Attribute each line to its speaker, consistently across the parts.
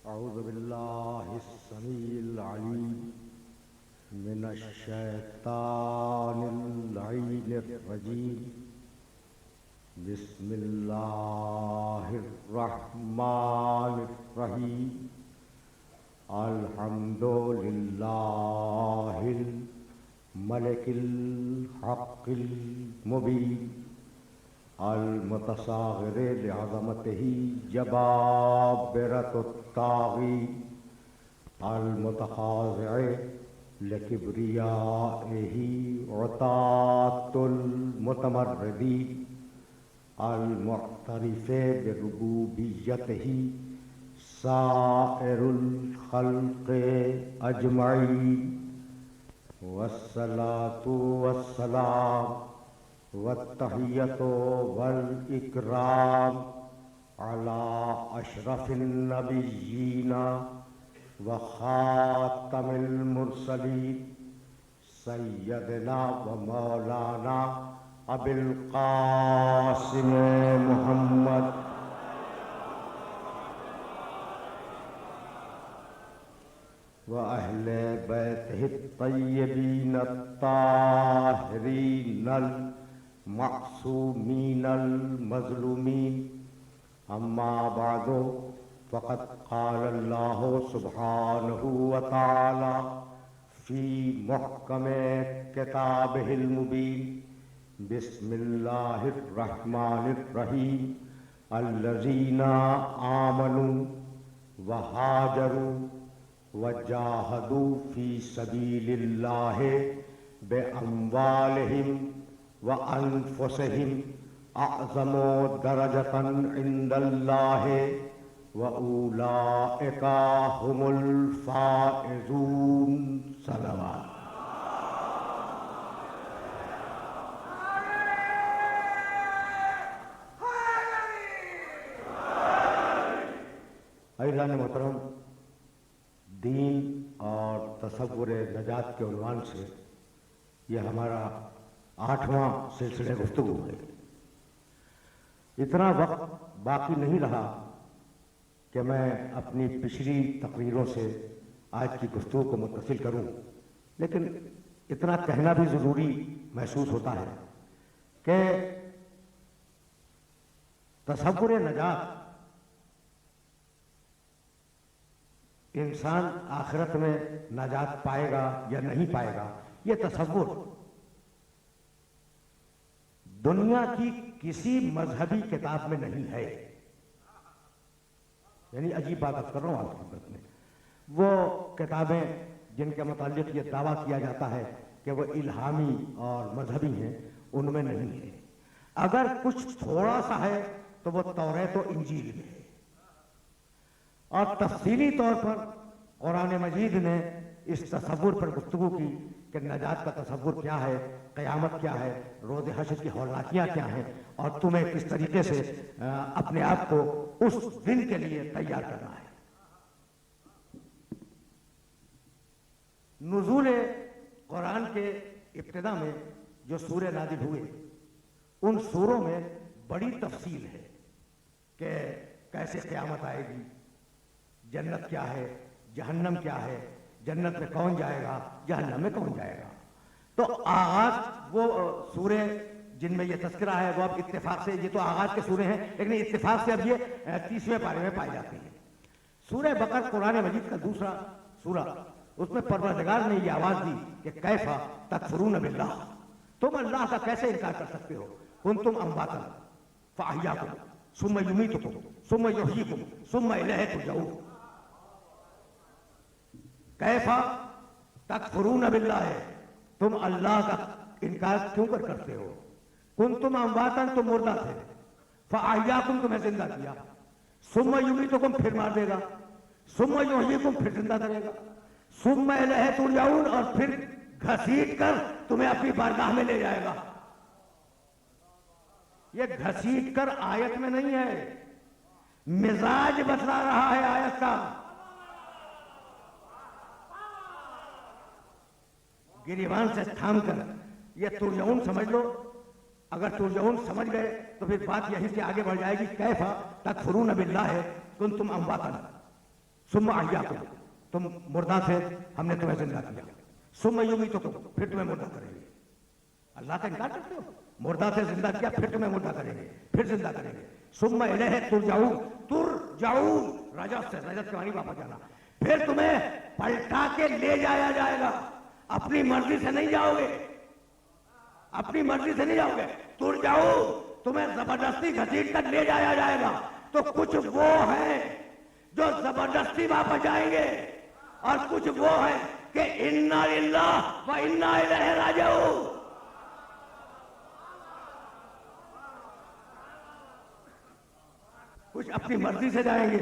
Speaker 1: अऊज़ु बिल्लाहिस्समीइल अलीम मिनश्शैतानिर रजीम। बिस्मिल्लाहिर रहमानिर रहीम। अल्हम्दुलिल्लाहिल मलिकिल हक़्क़िल मुबीन। अल-मुतसाग़िर लिअज़मतिही जबाबिरतुत ताग़ी। अल-मुतख़ाज़िअ लिकिब्रियाइही उतातुल मुतमर्रिदी। अल-मुअ्तरिफ़ बिरुबूबिय्यतिही साइरुल ख़ल्क़ि अजमईन। वस्सलातु वस्सलाम वत्तहिय्यतु वल इकराम अला अशरफिन नबिय्यीना व खातमिल मुरसलीन सय्यदना व मौलाना अबिल क़ासिम मुहम्मद व अहले बैतिही तय्यबीन ताहिरीन मअसूमीनल मज़लूमीन। अम्मा बादो फ़क़द क़ालल्लाहु सुब्हानहु व तआला फ़ी मुहकमे किताबिहिल मुबीन। बिस्मिल्लाहिर रहमानिर रहीम। अल्लज़ीना आमनू व हाजरू व जाहदू फ़ी सबीलिल्लाहि बिअम्वालिहिम व अनफुसिहिम अअज़मु दरजतन इंदल्लाहि व उलाइका हुमुल फ़ाइज़ून। सलावत। अज़ीज़ान मोहतरम, दीन और तसव्वुर नजात के उन्वान से यह हमारा 8वां सिलसिला गुफ्तगू है। इतना वक्त बाकी नहीं रहा कि मैं अपनी पिछली तकरीरों से आज की गुफ्तगू को मुत्तसिल करूं, लेकिन इतना कहना भी ज़रूरी महसूस होता है कि तसव्वुर नजात इंसान आखिरत में नजात पाएगा या नहीं पाएगा, ये तसव्वुर दुनिया की किसी मजहबी किताब में नहीं है। यानी अजीब बात कर रहा हूं आपकी खिदमत में, वो किताबें जिनके मुताल्लिक ये दावा किया जाता है कि वो इल्हामी और मजहबी हैं, उनमें नहीं है। अगर कुछ थोड़ा सा है तो वो तौरात और इंजील में है। और तफसीली तौर पर कुरान मजीद ने इस तसव्वुर पर गुफ्तगू की कि नजात का तसव्वुर क्या है, क़यामत क्या है, रोज़ हश्र की हौलाकियाँ क्या हैं, और तुम्हें किस तरीके से अपने आप को उस दिन के लिए तैयार करना है। नुज़ूल कुरान के इब्तिदा में जो सूरे नाज़िल हुए, उन सूरों में बड़ी तफसील है कि कैसे क़यामत आएगी, जन्नत क्या है, जहन्नम क्या है, जन्नत में कौन जाएगा, जहन्नम में कौन जाएगा। तो आगाज वो सूरे जिनमें ये तस्करा है वो अब इत्तेफाक से, ये तो आगाज के सूरे हैं, लेकिन इत्तेफाक से अब ये 30वें पारे में पाई जाती है। सूरह बकर कुरान मजीद का दूसरा सूरा, उसमें परवरदिगार ने ये आवाज दी कि कैफा तकफुरून बिल्लाह, तुम अल्लाह का कैसे इनकार कर सकते हो। कुंतुम अम्वातन फअहयाकुम सुम्मा युमीतुकुम सुम्मा युहयीकुम सुम्मा इलैहि तुरजऊन। कैफा तकफुरून बिल्लाह, तुम अल्लाह का इनकार क्यों करते हो। कुंतुम अम्वातन, तुम मुर्दा थे, फअहयाकुम, तुम्हें जिंदा किया, सुम्मा युमीतुकुम, फिर मार देगा, सुम्मा युहयीकुम, फिर जिंदा करेगा, सुम्मा इलैहि तुरजऊन, और फिर घसीट कर तुम्हें अपनी बारगाह में ले जाएगा। ये घसीट कर आयत में नहीं है, मिजाज बतला रहा है आयत का। गिरिबान से थाम कर ये तुरजऊन समझ लो। अगर तुरजऊन समझ गए तो फिर बात यहीं से आगे बढ़ जाएगी। कैफा तकफुरून बिल्लाह कुंतुम अम्वातन, सुम्मा अहयाकुम, तुम मुर्दा थे, हमने तुम्हें जिंदा किया। सुम्मा युमीतुकुम, फिर तुम्हें मुर्दा करेंगे। अल्लाह का इनकार करते हो? मुर्दा से जिंदा किया, फिर तुम्हें मुर्दा करेंगे, फिर जिंदा करेंगे। सुम्मा इलैहि तुरजाऊन, रजत से, रजत के मानी वापस जाना। फिर तुम्हें पलटा के ले जाया जाएगा, अपनी मर्जी से नहीं जाओगे, अपनी मर्जी से नहीं जाओगे। तुरजाऊ, तुम्हें जबरदस्ती घसीट कर ले जाया जाएगा। तो कुछ वो है जो जबरदस्ती वापस जाएंगे और कुछ वो है कि इन्ना लिल्लाह व इन्ना इलैहि राजिऊन। कुछ अपनी मर्जी से जाएंगे,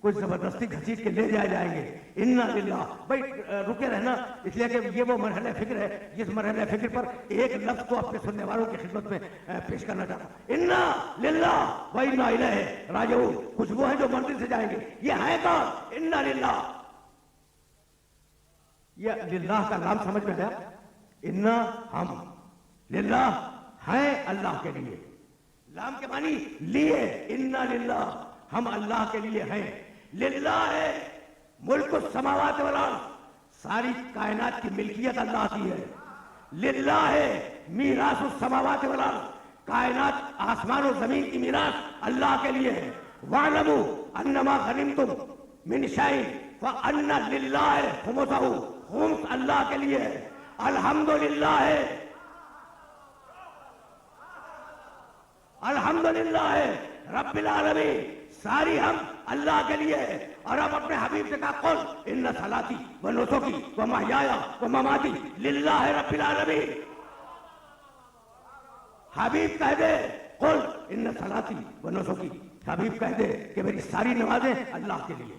Speaker 1: कुछ जबरदस्ती घसीट के ले जाए जाएंगे। इन्ना लिल्लाह, भाई रुके रहना, इसलिए कि ये वो मरहले फिक्र है जिस मरहले फिक्र पर एक लफ्ज को अपने सुनने वालों की खिदमत में पेश करना चाहता हूं। इन्ना लिल्लाह व इन्ना इलैहि राजिऊन, कुछ वो है जो मर्जी से जाएंगे। ये है कौन? इन्ना लिल्लाह, ये लिल्लाह का नाम समझ में आया? इन्ना हम, लिल्लाह है अल्लाह के लिए, लाम के मानी लिए, इन्ना लिल्लाह, हम अल्लाह के लिए हैं। लिल्लाह है मुल्क समावात वल अर्ज़, सारी कायनात की मिल्कियत अल्लाह की है। लिल्लाह है मीरास समावात वल अर्ज़, कायनात आसमान और जमीन की मीरास अल्लाह के लिए है। वालमू अन्नमा गनिमतुम मिन शैइन फअन्ना लिल्लाहि खुमुसहु, खुम्स अल्लाह के लिए है। अल्हम्दुलिल्लाह है, अल्हम्दुलिल्लाह है रब्बिल आलमीन, सारी हम अल्लाह के लिए है। और अब अपने हबीब से कहा, कुल इन्ना सलाती व नुसुकी व महयाया व ममाती लिल्लाहि रब्बिल आलमीन। हबीब कह दे कुल इन्ना सलाती व नुसुकी, हबीब कह दे कि मेरी सारी नमाजें अल्लाह के लिए,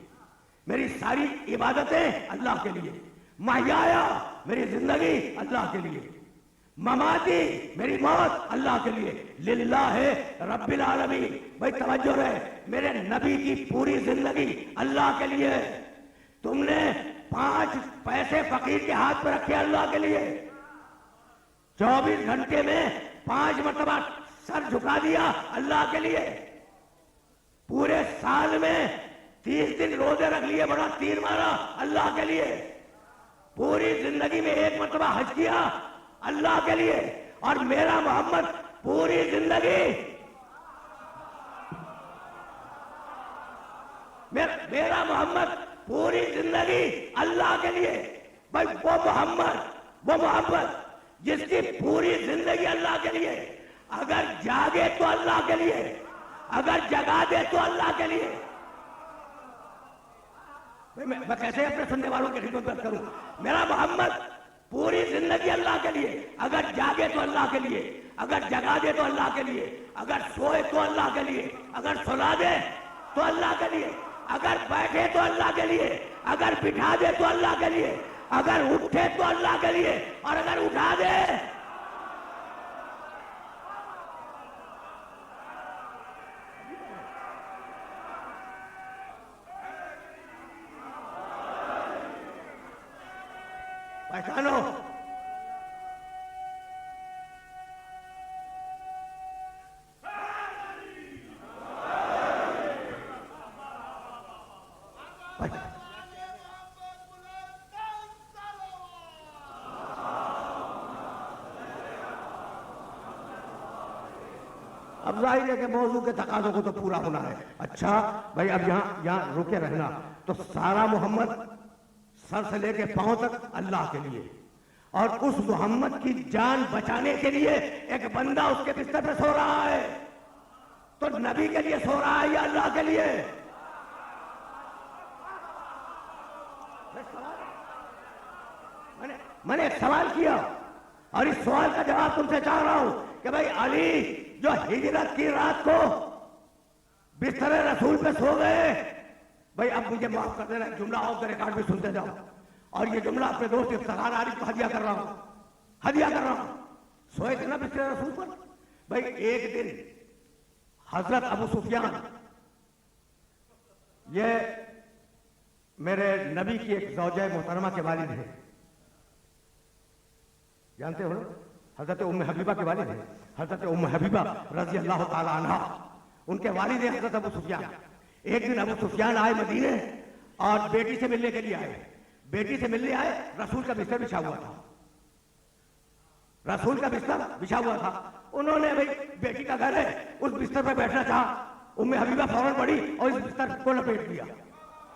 Speaker 1: मेरी सारी इबादतें अल्लाह के लिए, महयाया मेरी जिंदगी अल्लाह के लिए, ममाती मेरी मौत अल्लाह के लिए। लिल्लाह है रब्बिल आलमीन, भाई तवज्जो रहे, मेरे नबी की पूरी जिंदगी अल्लाह के लिए है। तुमने 5 पैसे फकीर के हाथ पर रखे अल्लाह के लिए, 24 घंटे में 5 मरतबा सर झुका दिया अल्लाह के लिए, पूरे साल में 30 दिन रोजे रख लिए, बड़ा तीर मारा अल्लाह के लिए, पूरी जिंदगी में 1 मरतबा हज किया अल्लाह के लिए। और मेरा मोहम्मद पूरी जिंदगी, मेरा मोहम्मद पूरी जिंदगी अल्लाह के लिए। भाई वो मोहम्मद जिसकी पूरी जिंदगी अल्लाह के लिए, अगर जागे तो अल्लाह के लिए, अगर जगा दे तो अल्लाह के लिए। मैं कैसे अपने सुनने वालों की खिदमत में करूं? मेरा मोहम्मद पूरी जिंदगी अल्लाह के लिए, अगर जागे तो अल्लाह के लिए, अगर जगा दे तो अल्लाह के लिए, अगर सोए तो अल्लाह के लिए, अगर सुला दे तो अल्लाह के लिए, अगर बैठे तो अल्लाह के लिए, अगर बिठा दे तो अल्लाह के लिए, अगर उठे तो अल्लाह के लिए, और अगर उठा दे पहचानो। अब जाहिर है कि मौजू के तकाज़ों को तो पूरा होना है। अच्छा भाई, अब यहाँ रुके रहना। तो सारा मोहम्मद सर से लेके पांव तक अल्लाह के लिए, और उस मोहम्मद की जान बचाने के लिए एक बंदा उसके बिस्तर पे सो रहा है, तो नबी के लिए सो रहा है या अल्लाह के लिए? मैंने एक सवाल किया और इस सवाल का जवाब तुमसे चाह रहा हूं कि भाई अली जो हिजरत की रात को बिस्तर रसूल पे सो गए, भाई अब मुझे माफ कर देना, जुमला ऑफ द रिकॉर्ड भी सुनते जाओ, और ये जुमला अपने दोस्त इफ्तिखार आरिफ को हदिया कर रहा हूं। सोए थे ना बिस्तर रसूल पर। भाई एक दिन हजरत अबू सुफियान, ये मेरे नबी की एक ज़ौजा मोहतरमा के वालिद हैं, जानते हो, हजरत उम्मे हबीबा के वालिद हैं, हजरत उम्मे हबीबा रजी अल्लाह ताला अन्हा, उनके वालिद हैं हजरत अबू सुफियान। एक दिन अबू सुफियान आए मदीने और बेटी से मिलने के लिए आए। बेटी से मिलने आए, रसूल का बिस्तर बिछा हुआ था, रसूल का बिस्तर बिछा हुआ था। उन्होंने, भाई बेटी का घर है, उस बिस्तर पर बैठना चाहा। उम्मे हबीबा फौरन पड़ी और इस बिस्तर को लपेट दिया।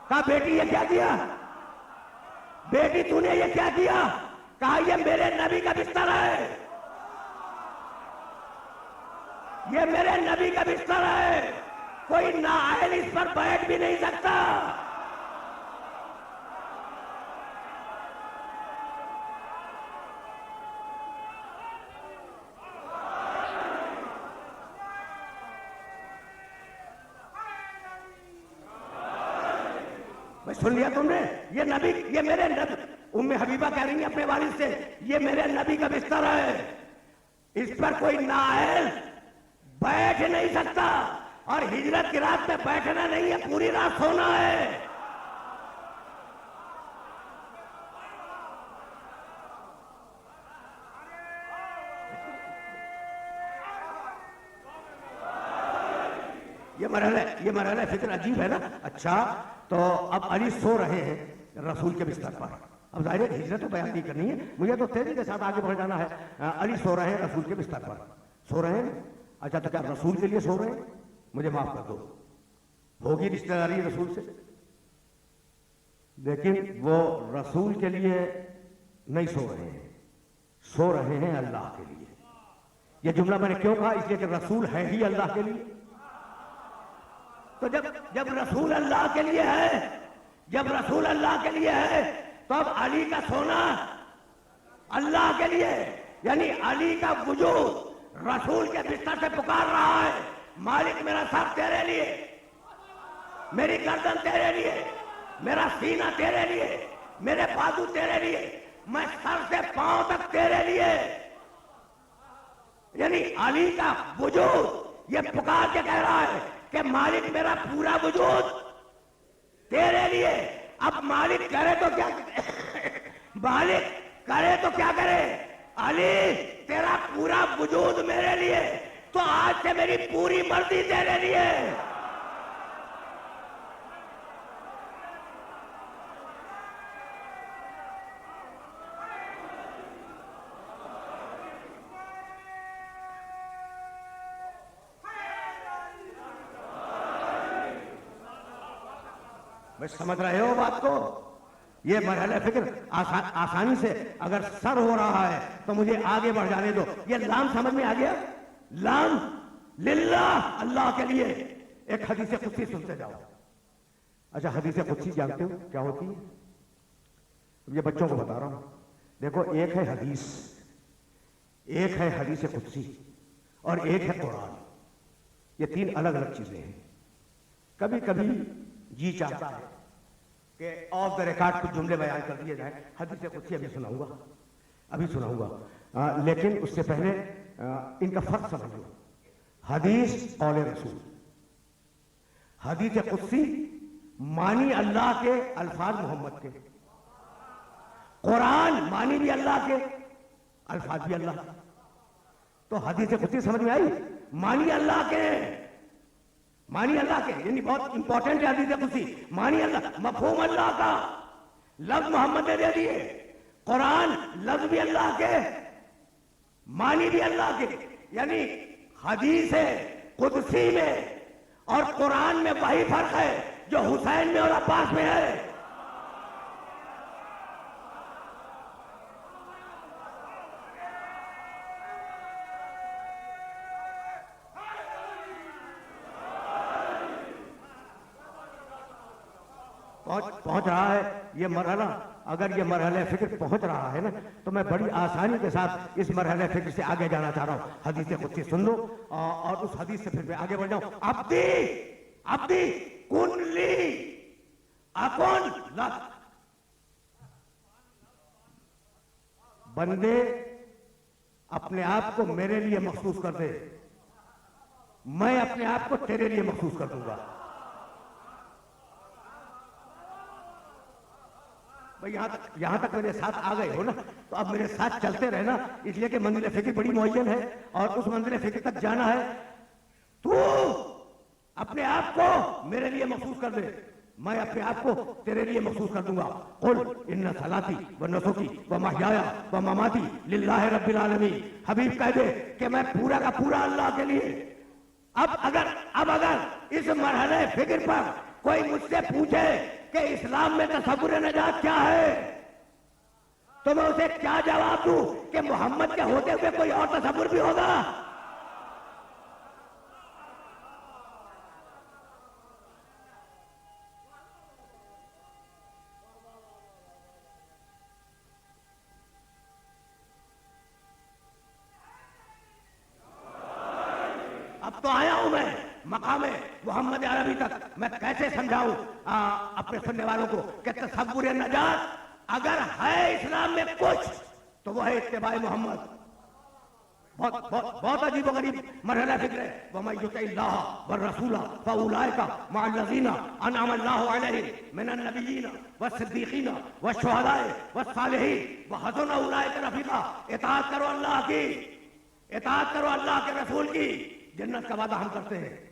Speaker 1: कहा बेटी ये क्या किया, बेटी तूने ये क्या किया? कहा ये मेरे नबी का बिस्तर है, ये मेरे नबी का बिस्तर है, कोई नाअहल इस पर बैठ भी नहीं सकता। सुन लिया तुमने? ये नबी, ये मेरे नबी। उम्मे हबीबा कह रही है अपने वालिद से, ये मेरे नबी का बिस्तर है, इस पर कोई नाअहल बैठ नहीं सकता। और हिजरत की रात में बैठना नहीं है, पूरी रात सोना है। ये मरहला फिक्र अजीब है ना। अच्छा, तो अब अली सो रहे हैं रसूल के बिस्तर पर। अब जाहिर है हिजरत तो बयान नहीं करनी है, मुझे तो तेजी के साथ आगे बढ़ जाना है। अली सो रहे हैं रसूल के बिस्तर पर, सो रहे हैं। अच्छा, तो क्या रसूल के लिए सो रहे हैं? मुझे माफ कर दो, होगी रिश्तेदारी रसूल से, लेकिन वो रसूल के लिए नहीं सो रहे हैं, सो रहे हैं अल्लाह के लिए। ये जुमला मैंने क्यों कहा? इसलिए कि रसूल है ही अल्लाह के लिए। तो जब रसूल अल्लाह के लिए है, जब रसूल अल्लाह के लिए है, तो अब अली का सोना अल्लाह के लिए, यानी अली का वजूद रसूल के बिस्तर से पुकार रहा है, मालिक मेरा सर तेरे लिए, मेरी गर्दन तेरे लिए, मेरा सीना तेरे लिए, मेरे बाजू तेरे लिए, मैं सर से पांव तक तेरे लिए। यानी अली का वजूद ये पुकार के कह रहा है कि मालिक मेरा पूरा वजूद तेरे लिए। अब मालिक करे तो क्या मालिक करे तो क्या करे? अली तेरा पूरा वजूद मेरे लिए, तो आज से मेरी पूरी मर्जी तेरे लिए। मैं समझ रहे हो बात को? ये मरहला फिक्र आसानी से अगर सर हो रहा है तो मुझे आगे बढ़ जाने दो। ये लाम समझ में आ गया? लाम लिल्लाह, अल्लाह के लिए। एक हदीस कुदसी सुनते जाओ। अच्छा, हदीस कुदसी जानते हो क्या होती है? ये बच्चों को बता रहा हूं। देखो, एक है हदीस, एक है हदीस कुदसी और एक है कुरान। ये तीन अलग अलग चीजें हैं। कभी कभी जी चाहता है कि ऑफ द रिकॉर्ड कुछ जुमले बयान कर दिए जाए। हदीस कुदसी अभी सुनाऊंगा, लेकिन उससे पहले इनका फर्क समझ लो। हदीस कौल रसूल, हदीस कुदसी मानी अल्लाह के, अल्फाज मोहम्मद के। कुरान मानी भी अल्लाह के, अल्फाज भी अल्लाह। तो हदीस कुदसी समझ में आई? मानी अल्लाह के, मानी अल्लाह के, यानी बहुत इंपॉर्टेंट है हदीस कुदसी। मानी अल्लाह, मफहूम अल्लाह का, लफ्ज मोहम्मद ने दे दिए। कुरान लफ्ज भी अल्लाह के, मानी भी अल्लाह के। यानी हदीस कुदसी में और कुरान में वही फर्क है जो हुसैन में और अब्बास में है। पहुंच रहा है ये मरहला। अगर ये मरहला फिक्र पहुंच रहा है ना, तो मैं बड़ी आसानी के साथ इस मरहला फिक्र से आगे जाना चाह रहा हूं। हदीस कुदसी सुन लो और उस हदीस से फिर मैं आगे बढ़ जाऊं। अब्दी अब्दी कुनली अकुन लक, बंदे अपने आप को मेरे लिए मखसूस कर दे, मैं अपने आप को तेरे लिए मखसूस कर दूंगा। भाई यहां तक मेरे साथ आ गए हो ना, तो अब मेरे साथ चलते रहना, इसलिए कि मंजिल फिक्र बड़ी मुअय्यन है और उस मंजिल फिक्र तक जाना है। तू अपने आप को मेरे लिए महसूस कर दे, मैं अपने आप को तेरे लिए महसूस कर दूंगा। कुल इन्ना सलाती व नुसुकी व महयाया व ममाती लिल्लाहि रब्बिल आलमीन। हबीब कह दे कि मैं पूरा का पूरा अल्लाह के लिए। अब अगर इस मरहले फिक्र पर कोई मुझसे पूछे कि इस्लाम में तसव्वुर नजात क्या है, तो मैं उसे क्या जवाब दूं कि मोहम्मद के होते हुए कोई और तसव्वुर भी होगा? अब तो आया हूं मैं मकाम मोहम्मद अरबी तक। मैं कैसे समझाऊं अपने सुनने वालों को कि तसव्वुर नजात अगर है इस्लाम में कुछ तो वो है इत्तिबाए मोहम्मद। बहुत अजीब व गरीब मरहला फिक्र है। वमन युतिल्लाह व रसूला फउलाइका मअल्लज़ीना अनअम अल्लाहु अलैहिम मिनन नबिय्यीना वस्सिद्दीक़ीना वश्शुहदाए वस्सालिहीन व हसुन उलाइका रफ़ीक़ा। इताअत करो अल्लाह की, इताअत करो अल्लाह के रसूल की, जन्नत का वादा हम करते हैं।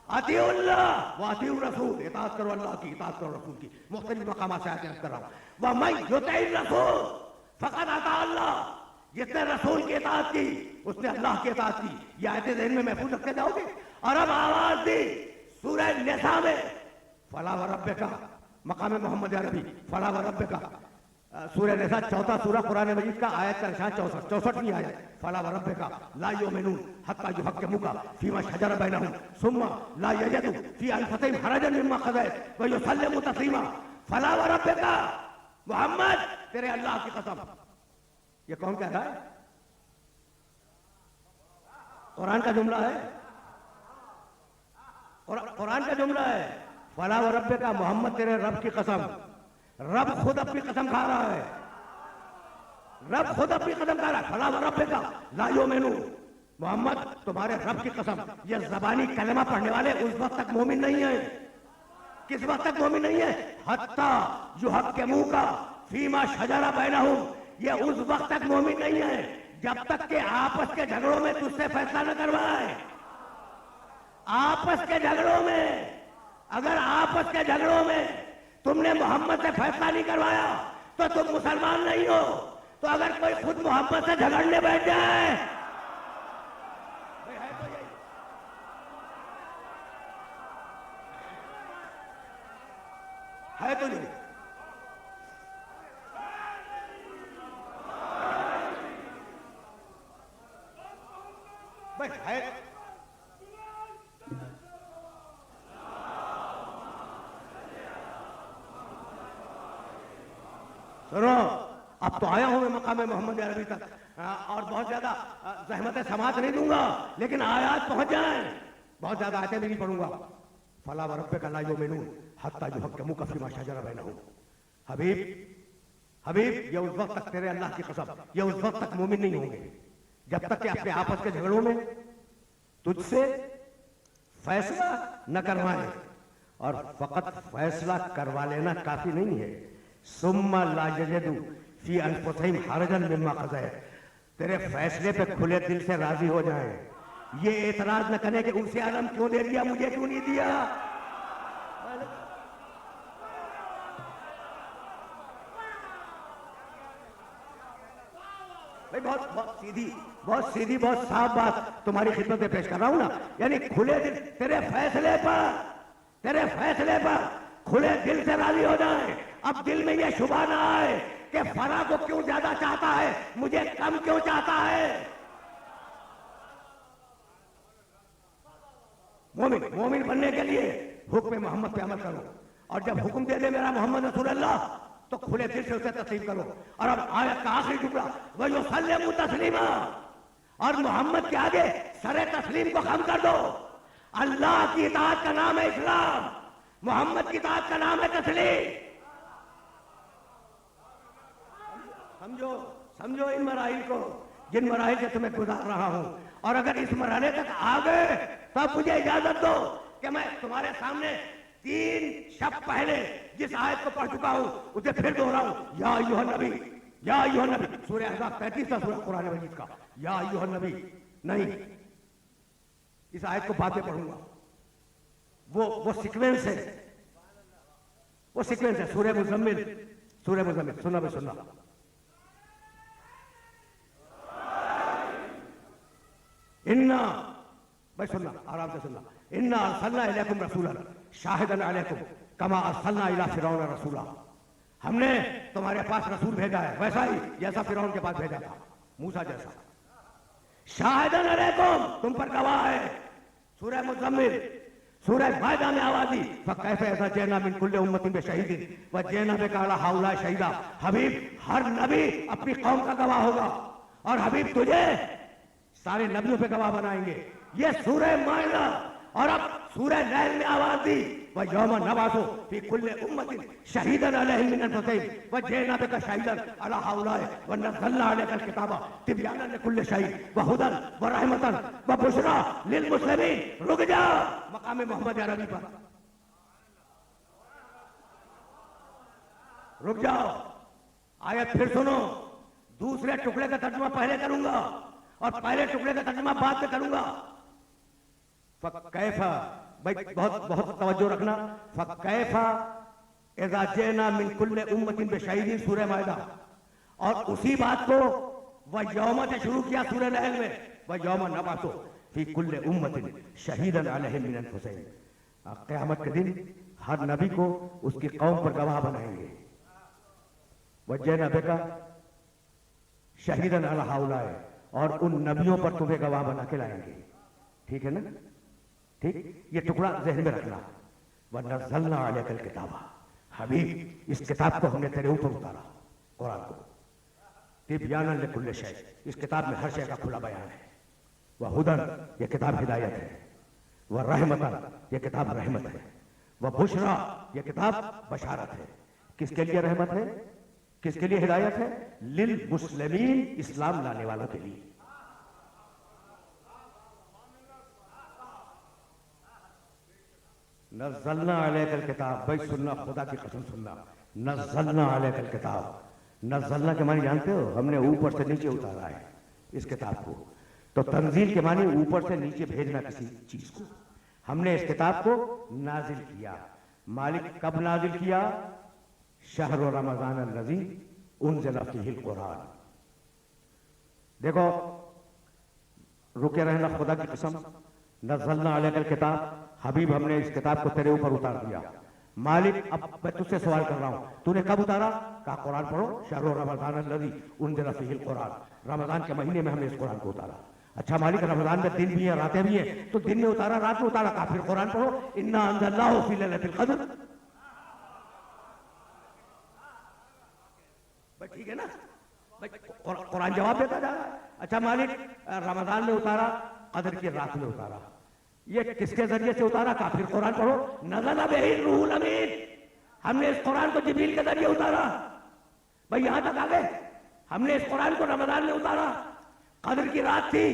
Speaker 1: अतीउल्लाह व अतीउ रसूल, इताअत करो अल्लाह की, इताअत करो रसूल की। मुख्तलिफ मकामात से आयतें कर रहा हूं। वमन युतिर रसूल फक़द अता अल्लाह। जिसने रसूल की इताअत की उसने अल्लाह की इताअत की। ये आयतें ज़हन में महफूज रखते जाओगे। और अब आवाज दी सूरह निसा में, फला व रब्बिका, मकाम मोहम्मद अरबी, फला व रब्बिका। सूरह निसा चौथा सूरह कुरान मजीद का आयत का निशान 64वीं आयत। फला व रब्बिका ला युमिनून हत्ता युहक्किमुका फीमा शजरा बैनहुम सुम्मा ला यजिदू फी अनफुसिहिम हरजन मिम्मा क़ज़ैत व युसल्लिमू तस्लीमा। फला व रब्बिका, मोहम्मद तेरे अल्लाह की कसम। ये कौन कह रहा है? कुरान का जुमला है, कुरान का जुमला है। फला व रब्बिका, मोहम्मद तेरे रब की कसम। रब खुद अपनी कसम खा रहा है, रब खुद अपनी कसम खा रहा है। फला व रब्बिका ला युमिनून, मोहम्मद तुम्हारे रब की कसम। ये ज़बानी कलमा पढ़ने वाले उस वक्त तक मोमिन नहीं है। किस वक्त तक मोमिन नहीं है? हत्ता युहक्किमुका फीमा शजरा बैनहुम। ये उस वक्त तक मोमिन नहीं है जब तक के आपस के झगड़ों में तुझसे फैसला न करवाए। आपस के झगड़ों में, अगर आपस के झगड़ों में तुमने मोहम्मद से फैसला नहीं करवाया तो तुम मुसलमान नहीं हो। तो अगर कोई खुद मोहम्मद से झगड़ने बैठ जाए, है तो नहीं। भाई है। सुनो, अब तो आया हूं मैं मकाम मोहम्मद अरबी तक और बहुत ज्यादा ज़हमत समात नहीं दूंगा, लेकिन आयात पहुंच जाए। बहुत ज्यादा आयतें भी नहीं पढ़ूंगा। फला व रब्बिका ला युमिनून हत्ता युहक्किमुका फीमा शजरा बैनहुम। हबीब, हबीब, ये उस वक्त तक तेरे अल्लाह की कसम, ये उस वक्त तक मोमिन नहीं होंगे जब तक कि अपने आपस के झगड़ों में तुझसे फैसला न करवाए। और फकत फैसला करवा लेना काफी नहीं है। सुम्मा ला यजिदू फी अनफुसिहिम हरजन मिम्मा क़ज़ैत, तेरे फैसले पे खुले दिल से राजी हो जाए। ये एतराज न करें कि उसे आलम क्यों दे दिया, मुझे क्यों नहीं दिया। भाई बहुत सीधी बहुत साफ बात तुम्हारी खिदमत में पेश कर रहा हूं ना। यानी खुले दिल, तेरे फैसले पर खुले दिल से राजी हो जाए। अब दिल में यह शुबा ना आए कि फला को क्यों ज्यादा चाहता है, मुझे कम क्यों चाहता है। मोमिन बनने के लिए हुक्म मोहम्मद पे अमल करो। और जब हुक्म दे दे मेरा मोहम्मद रसूलुल्लाह, तो खुले दिल से उसे तस्लीम करो। और अब आयत का आखिरी टुकड़ा, वह युसल्लिमू तस्लीमा, और मोहम्मद के आगे सरे तस्लीम को खम कर दो। अल्लाह की इताअत का नाम है इस्लाम, मोहम्मद की इताअत का नाम है तस्लीम। समझो इन मराहिल को, जिन मराहिल से तुम्हें गुजार रहा हूं। और अगर इस मरहले तक आ गए तब मुझे इजाजत दो कि मैं तुम्हारे सामने 3 शब्द पहले जिस आयत को पढ़ चुका हूं उसे फिर दोहराऊं। या अय्युहन नबी, या अय्युहन नबी, सूरह अहज़ाब 35वां सूरह कुरान मजीद का। या अय्युहन नबी नहीं, इस आयत को बाद में पढ़ूंगा। वो सीक्वेंस है, वो सीक्वेंस है। सूरह मुज़म्मिल, सूरह मुज़म्मिल, सुनना भाई सुनना। इन्ना, भाई सुनना, आराम से सुनना। इन्ना अरसलना इलैकुम रसूलन शाहिदन अलैकुम कमा अरसलना इला फिरौन रसूला। हमने तुम्हारे पास रसूल भेजा है वैसा ही जैसा फिरौन के पास भेजा था, मूसा जैसा। शाहिदन अलैकुम, तुम पर गवाह है। सूरह मुज़म्मिल, सूरह मायदा में आवाज दी, फकैफ़ इज़ा जिअना मिन कुल्लि उम्मतिन बिशहीदिन व जिअना बिका अला हाउला शहीदा। हबीब, हर नबी अपनी कौम का गवाह होगा और हबीब तुझे सारे नबियों पे गवाह बनाएंगे। ये सूरह मायदा। और अब सूरह नहल में आवाज दी, व यौम नबासु फी कुल्लि उम्मतिन शहीदन अलैहिम मिन अनफुसिहिम व जिअना बिका शहीदन अला हाउला व नज़्ज़लना अलैकल किताबा तिबयानन लिकुल्लि शै व हुदन व रहमतन व बुशरा लिल मुस्लिमीन। रुक जा, मकाम मोहम्मद अरबी पर रुक जाओ। आयत फिर सुनो। दूसरे टुकड़े का तर्जुमा पहले करूंगा और पहले टुकड़े का तर्जुमा बाद में करूंगा। फकैफा, भाई बहुत बहुत तवज्जो रखना। फकैफा इज़ा जिअना मिन कुल्लि उम्मतिन बिशहीदिन, सूरह मायदा। और उसी बात को व यौम से शुरू किया सूरह नहल में, व यौम नबासु फी कुल्लि उम्मतिन शहीदन अलैहिम मिन अनफुसिहिम। क़यामत के दिन हर नबी को उसकी कौम पर गवाह बनाएंगे। व जिअना बिका शहीदन अला हाउला, और उन नबियों पर तुम्हें गवाह बना के लाएंगे। ठीक है ना? ठीक, ये टुकड़ा जहन में रखना। व नज़्ज़लना अलैकल किताबा, हबीब इस किताब को हमने तेरे ऊपर उतारा, कुरान को। तिबयानन लिकुल्लि शै, इस किताब में हर शय का खुला बयान है। व हुदन, ये किताब हिदायत है। व रहमतन, ये किताब रहमत है। व बुशरा, ये किताब बशारत है। किसके लिए रहमत है, किसके लिए हिदायत है? लिल मुस्लिमीन, इस्लाम लाने वालों के लिए। नज़्ज़लना अलैकल किताब, भाई सुनना, खुदा की कसम सुनना। नज़्ज़लना अलैकल किताब, नज़्ज़लना के मानी जानते हो? हमने ऊपर से नीचे उतारा है इस किताब को। तो तंजील के मानी ऊपर से नीचे भेजना किसी चीज को। हमने इस किताब को नाजिल किया। मालिक कब नाजिल किया? शहर रमज़ान अल्लज़ी उन्ज़िला फ़ीहिल कुरान। देखो, रुके रहना, खुदा की कसम। नज़्ज़लना अलैकल किताब, हबीब हमने इस किताब को तेरे ऊपर उतार दिया। मालिक, अब मैं तुझसे सवाल कर रहा हूं, तूने कब उतारा? कहा कुरान पढ़ो, शहर रमज़ान अल्लज़ी उन्ज़िला फ़ीहिल कुरान। रमज़ान के महीने में हमने इस कुरान को उतारा। अच्छा मालिक, रमज़ान में दिन भी है रातें भी हैं, तो दिन में उतारा, रात में उतारा। कहा फिर कुरान पढ़ो, इन्ना अंज़लनाहु फ़ी लैलतिल क़द्र। भाई ठीक है ना? भाई कुरान जवाब देता जा रहा है। अच्छा मालिक, रमज़ान में उतारा, क़द्र की रात में उतारा। ये किसके जरिए से उतारा? कहा फिर कुरान पढ़ो, नज़ला बिही रूहुल अमीन। हमने इस कुरान को जिब्रील के जरिए उतारा। भाई यहां तक आ गए। हमने इस कुरान को रमज़ान में उतारा, क़द्र की रात थी,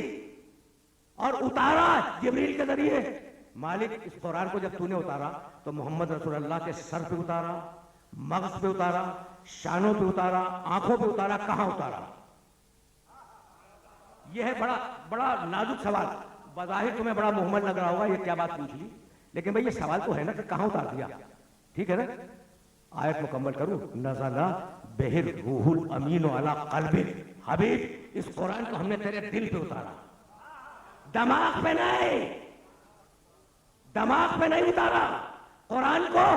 Speaker 1: और उतारा जिब्रील के जरिए। मालिक, इस कुरान को जब तूने उतारा तो मोहम्मद रसूलुल्लाह के सर पे उतारा, मगज पे उतारा, शानों पे उतारा, आंखों पे उतारा, कहां उतारा? यह है बड़ा बड़ा नाजुक सवाल। बज़ाहिर तुम्हें बड़ा मुहम्मद लग रहा होगा, ये क्या बात पूछ ली, लेकिन भाई ये सवाल तो है ना कि कहां उतार दिया। ठीक है ना? आयत मुकम्मल करूं। नज़ला बिहिर रूहुल अमीन अला क़ल्बिक। हबीब, इस कुरान को हमने तेरे दिल पे उतारा, दिमाग पे नहीं, दिमाग पे नहीं उतारा, कुरान को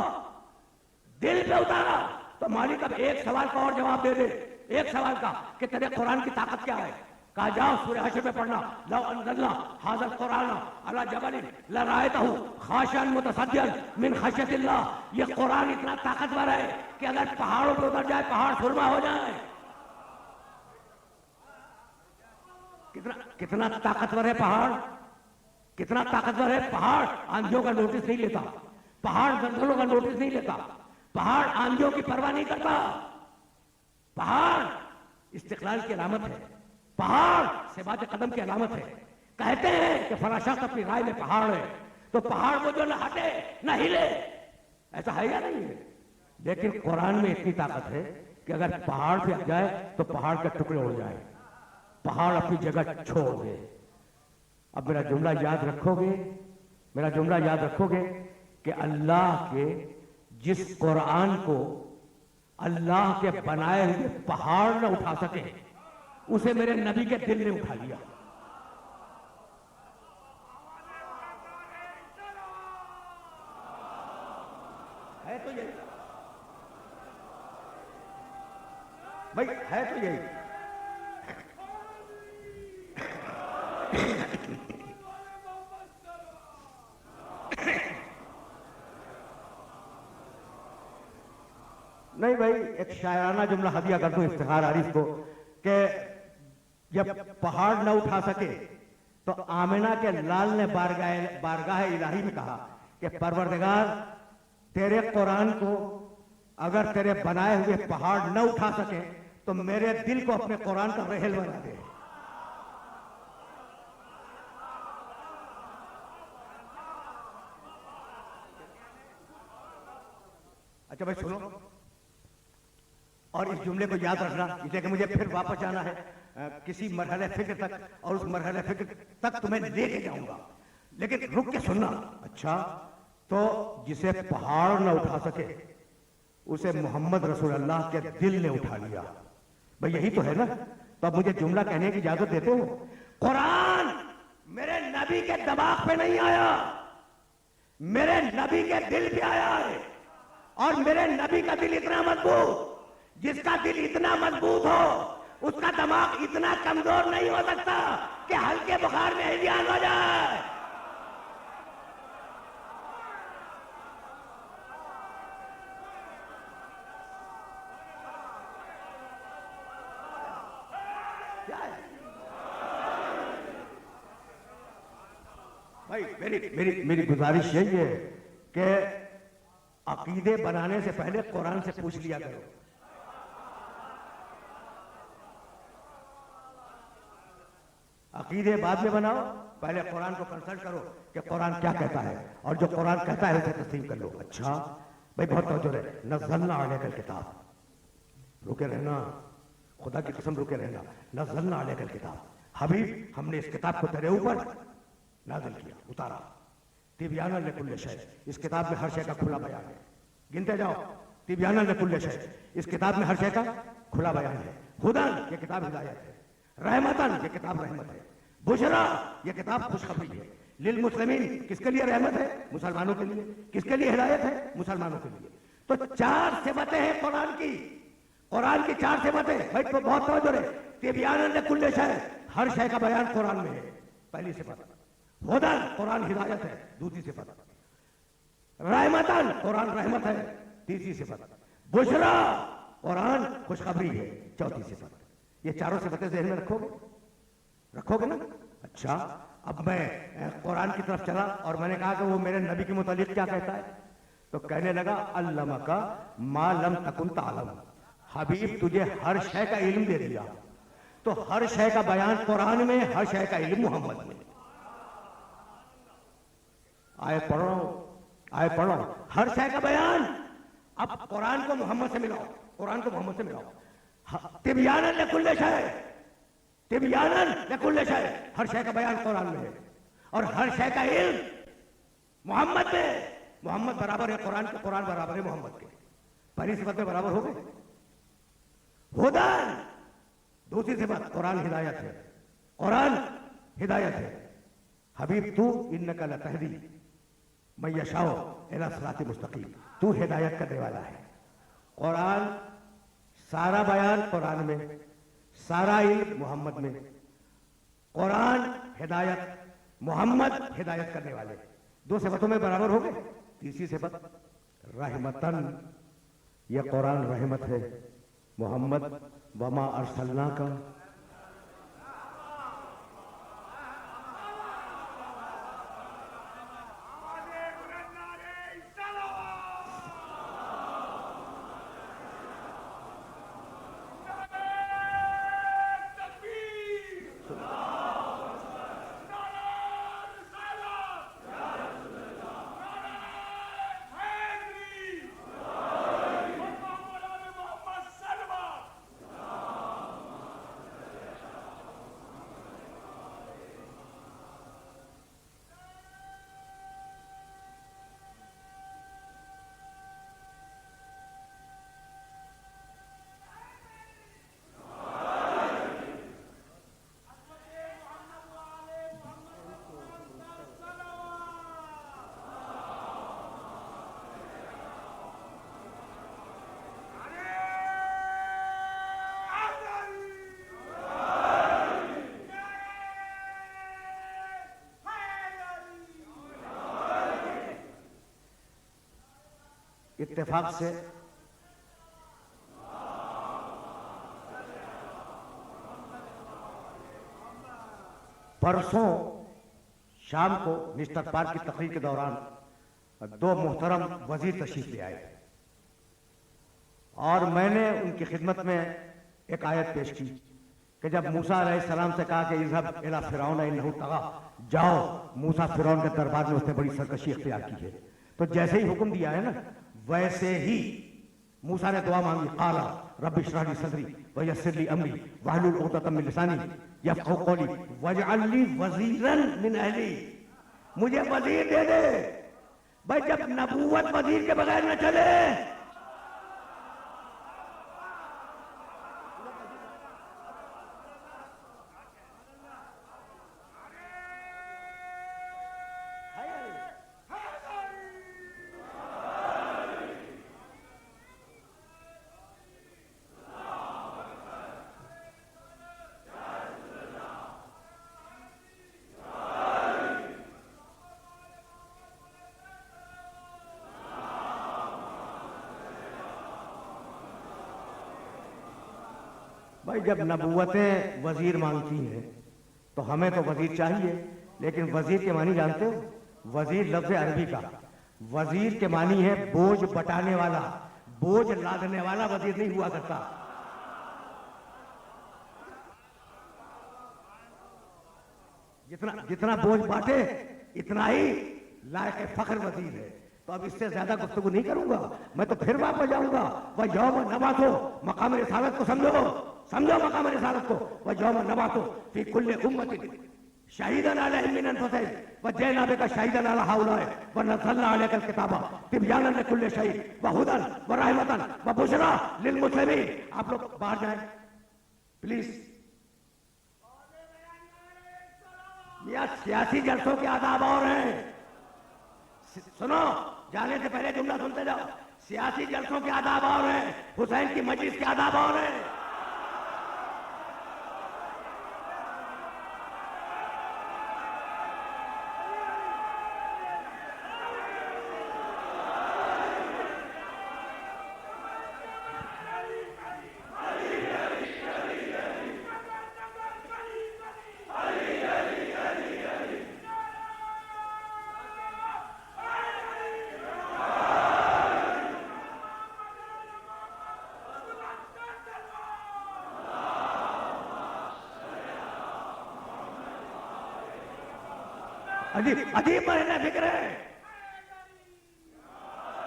Speaker 1: दिल पे उतारा। तो मालिक अब एक सवाल का और जवाब दे दे, एक सवाल का, कि तेरे कुरान की ताकत क्या है? कहा जाओ सूरह हश्र में पढ़ना, लौ अंज़लना हाज़ल कुरान अला जबलिन लरायतहु खाशिअन मुतसद्दिअन मिन खश्यतिल्लाह। ये कुरान इतना ताकतवर है कि अगर पहाड़ों पर उतर जाए, पहाड़ सुरमा हो जाए। कितना कितना ताकतवर है पहाड़, कितना ताकतवर है पहाड़। आंधियों का नोटिस नहीं लेता, पहाड़ जंगलों का नोटिस नहीं लेता, पहाड़ आंधियों की परवाह नहीं करता। पहाड़ इस्तिक़लाल की अलामत है, पहाड़ सिबात कदम की अलामत है। कहते हैं कि फला शख्स अपनी राय में पहाड़ है, तो पहाड़ को जो न हटे न हिले, ऐसा है या नहीं है? लेकिन कुरान में इतनी ताकत है कि अगर पहाड़ पे आ जाए तो पहाड़ के टुकड़े उड़ जाए, पहाड़ अपनी जगह छोड़ दे। अब मेरा जुमला याद रखोगे, मेरा जुमला याद रखोगे कि अल्लाह के जिस कुरान को अल्लाह के बनाए हुए पहाड़ न उठा सके, उसे मेरे नबी के दिल ने उठा लिया। है तो यही भाई, है तो यही। नहीं भाई, एक शायराना जुमला हदिया कर दूं इफ्तिखार आरिफ को कि जब पहाड़ न उठा सके तो आमिना के लाल ने बारगाह इलाही में कहा कि परवरदिगार, तेरे कुरान को अगर तेरे बनाए हुए पहाड़ न उठा सके तो मेरे दिल को अपने कुरान का रेहल बना दे। अच्छा भाई सुनो, और इस जुमले को याद रखना, इसलिए कि मुझे फिर वापस जाना है किसी मरहले फिक्र तक, और उस मरहले फिक्र तक तुम्हें लेके जाऊंगा, लेकिन रुक के सुनना। अच्छा, तो जिसे पहाड़ न उठा सके उसे मोहम्मद रसूलुल्लाह के दिल ने उठा लिया। भाई यही तो है ना। तो अब मुझे जुमला कहने की इजाजत देते हो? कुरान मेरे नबी के दिमाग पे नहीं आया, मेरे नबी के दिल पे आया है। और मेरे नबी का दिल इतना मजबूत, जिसका दिल इतना मजबूत हो उसका दिमाग इतना कमजोर नहीं हो सकता कि हल्के बुखार में हिलियान हो जाए। भाई मेरी गुजारिश यही है कि अकीदे बनाने से पहले कुरान से पूछ लिया करो। अकीदे बाद में बनाओ, पहले कुरान को कंसल्ट करो कि कुरान क्या कहता है, और जो कुरान कहता है उसे तस्लीम कर लो। अच्छा भाई, बहुत तवज्जो है। नज़्ज़लना अलैकल किताब, रुके रहना, खुदा की कसम रुके रहना। नज़्ज़लना अलैकल किताब, हबीब हमने इस किताब को तेरे ऊपर नाज़िल किया, उतारा। तिबयाना लिकुल्लि शै, इस किताब में हर शय का खुला बयान है। गिनते जाओ, तिबयाना लिकुल्लि शै, इस किताब में हर शय का खुला बयान है। हुदन, ये किताब हिदायत है। रहमतन, ये किताब रहमत है। बुशरा, ये किताब खुशखबरी है। लिल मुस्लिमीन, किसके लिए रहमत है? मुसलमानों के लिए। किसके लिए हिदायत है? मुसलमानों के लिए। तो 4 सिफतें हैं कुरान की, कुरान की 4 सिफतें। भाई तो बहुत तवज्जो है। तिबयाना लिकुल्लि शै, हर शय का बयान कुरान में है, पहली सिफत। हुदन, कुरान हिदायत है, दूसरी सिफत। रहमतन, कुरान रहमत है, तीसरी सिफत। बुशरा, कुरान खुशखबरी है, चौथी सिफत। ये चारों सिफतें ज़हन में रखोगे ना? अच्छा, अब मैं कुरान की तरफ चला और मैंने कहा कि वो मेरे नबी के मुतालिक क्या कहता है, तो कहने लगा अल्लमका मा लम तकुन तालम, हबीब तुझे हर शय का इल्म दे दिया। तो हर शय का बयान कुरान में, हर शय का इल्म मोहम्मद में। आए पढ़ो, हर शय का बयान। अब कुरान को मोहम्मद से मिलाओ, कुरान को मोहम्मद से मिलाओ। तिबयानन लिकुल्लि शै, तिबयानन लिकुल्लि शै, हर शय का बयान कुरान में है, और हर शय का इल्म मोहम्मद में। मोहम्मद बराबर है कुरान के, कुरान बराबर है मोहम्मद के। पहली सिफत में बराबर हो गए। हुदन, दूसरी सिफत, कुरान हिदायत है, कुरान हिदायत है। हबीब तू इन्नका लतहदी मन यशाओ इला सिरातिल मुस्तकीम, तू हिदायत करने वाला है। कुरान सारा बयान कुरान में, सारा इल्म मोहम्मद में। कुरान हिदायत, मोहम्मद हिदायत करने वाले। 2 सिफतों में बराबर हो गए। तीसरी सिफत रहमतन, यह कुरान रहमत है। मोहम्मद वमा अरसलना का, इत्तेफाक से परसों शाम को मिस्टर पार्क की तकरीर के दौरान दो मोहतरम वजीर तशरीफ ले आए और मैंने उनकी खिदमत में एक आयत पेश की कि जब मूसा अलैहिस्सलाम से कहा कि इज़हब इला फिरौन इन्नहु तग़ा, जाओ मूसा फिरौन के दरबार में उसने बड़ी सरकशी इख्तियार की है, तो जैसे ही हुक्म दिया है ना वैसे ही मूसा ने दुआ मांगी, क़ाला रब्बि इश्रह ली सदरी व यस्सिर ली अमरी वहलुल उक़दतम मिन लिसानी यफ़क़हू क़ौली वजअल ली वज़ीरन मिन अहली, मुझे वजीर दे दे। भाई जब नबूवत वजीर के बगैर न चले, भाई जब नबूवतें वजीर मांगती हैं तो हमें तो वजीर चाहिए, लेकिन वजीर के मानी जानते हो? वजीर लफ्ज अरबी का वजीर के मानी है बोझ बटाने वाला, बोझ लादने वाला वजीर नहीं हुआ करता। जितना जितना बोझ बांटे इतना ही लायक फख्र वजीर है। तो अब इससे ज्यादा गुफ्तगू नहीं करूंगा, मैं तो फिर वापस जाऊंगा। वह यौम नबातो मकाम रिसालत को समझो, समझो मकाम रिसालत को। वह यौम नबातो फी कुल्ली उम्मतिन शहीदन अलैहिम मिन अनफुसिहिम व जैना बिका शहीदन अला हाउला व नज़लना अलैकल किताबा तिबयानन लिकुल्ली शै व हुदन व रहमतन व बुशरा लिल मुस्लिमीन। आप लोग बाहर जाएं प्लीज। यह सियासी जलसों के आदाब और हैं, सुनो, जाने से पहले जुमला सुनते जाओ। सियासी जलसों के आदाब और हैं, हुसैन की मजलिस के आदाब और हैं। अजीब महीने फिक्र है।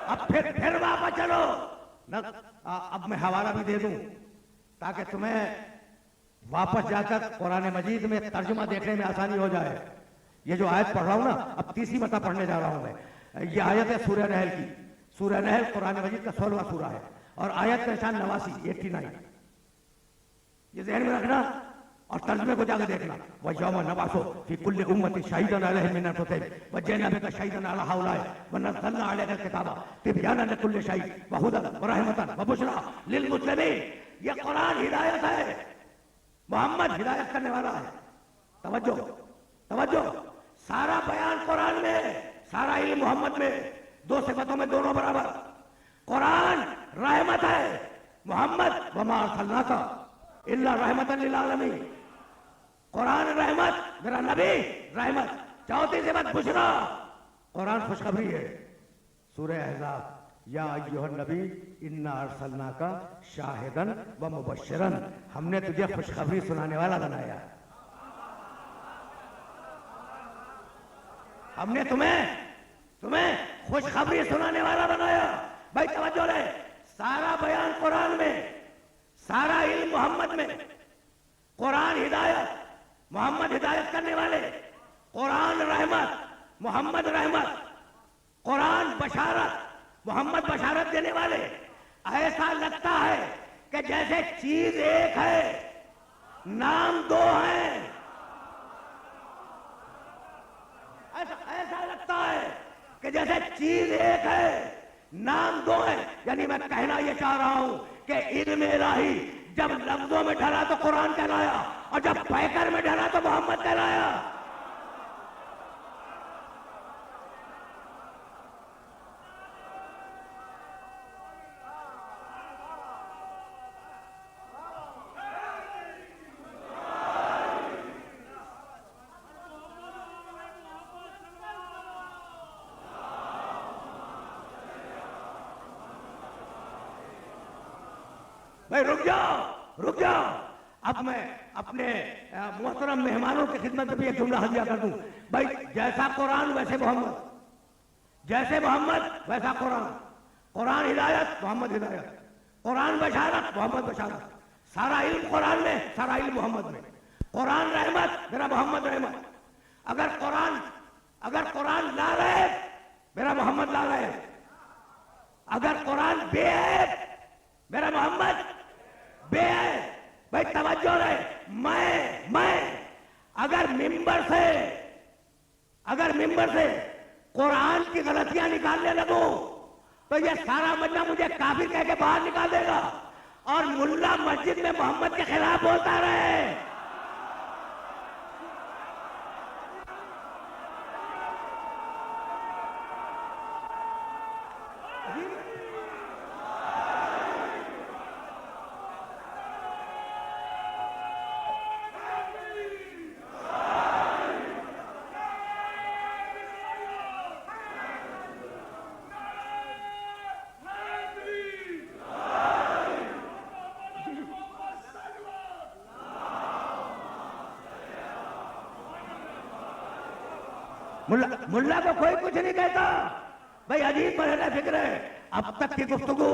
Speaker 1: अब फिर वापस चलो न। अब मैं हवाला भी दे दूं ताकि तुम्हें वापस जाकर कुरान मजीद में तर्जुमा देखने में आसानी हो जाए। ये जो आयत पढ़ रहा हूं ना, अब तीसरी मरतबा पढ़ने जा रहा हूं मैं। ये आयत है सूरह नहल की। सूरह नहल कुरान मजीद का 16वां सूरा है और आयत का निशान 89। ये ज़हन में रखना और तर्जुमे को जाकर देखना। वह यौम नबासो फी कुल्ली उम्मतिन शहीदन अलैहिम मिन अनफुसिहिम व जैना बिका शहीदन अला हाउला व नज़लना अलैकल किताबा तिबयानन लिकुल्ली शै व हुदन व रहमतन व बुशरा लिल मुस्लिमीन। ये कुरान हिदायत है, मोहम्मद हिदायत करने वाला है। तवज्जो तवज्जो, सारा बयान कुरान में, सारा इल्म मोहम्मद में, दो सिफतों में दोनों बराबर। कुरान रहमत है, मोहम्मद वमा अरसलनाका इल्ला रहमतन लिल आलमीन। कुरान रहमत, मेरा नबी रहमत। चौथी सिफत बुशरा, कुरान खुशखबरी है। सूरह अहज़ाब, या अय्युहन नबी इन्ना अरसलनाका शाहिदन व मुबश्शिरन, हमने तुझे खुशखबरी सुनाने वाला बनाया। हमने तुम्हें खुशखबरी सुनाने वाला बनाया। भाई तवज्जो ले, सारा बयान कुरान में, सारा इल्म मोहम्मद में। कुरान हिदायत, मोहम्मद हिदायत करने वाले। कुरान रहमत, मोहम्मद रहमत। कुरान बशारत, मोहम्मद बशारत देने वाले। ऐसा लगता है कि जैसे चीज एक है नाम दो हैं। ऐसा लगता है कि जैसे चीज एक है नाम दो है। यानी मैं कहना यह चाह रहा हूं कि इल्म इलाही जब लफ्जों में ढला तो कुरान कहलाया और जब पैकर में ढला तो मोहम्मद कहलाया। भाई रुक जाओ। अब मैं अपने मोहतरम मेहमानों की खिदमत में भी एक जुमला हदिया कर दूं। भाई जैसा कुरान वैसे मोहम्मद, जैसे मोहम्मद वैसा कुरान। कुरान हिदायत, मोहम्मद हिदायत। कुरान बशारत, मोहम्मद बशारत। सारा इल्म कुरान में, सारा इल्म मोहम्मद में। कुरान रहमत, मेरा मोहम्मद रहमत। अगर कुरान ला रहे, मेरा मोहम्मद ला रहे। अगर कुरान बे है, मेरा मोहम्मद बे है। भाई तवज्जो रहे। मैं अगर मिंबर से कुरान की गलतियां निकालने लगूं तो ये सारा मजमा मुझे काफिर कह के बाहर निकाल देगा और मुल्ला मस्जिद में मोहम्मद के खिलाफ बोलता रहे। मुल्ला को कोई कुछ नहीं कहता। भाई अजीब मरहला फिक्र है। अब तक की गुफ्तगू,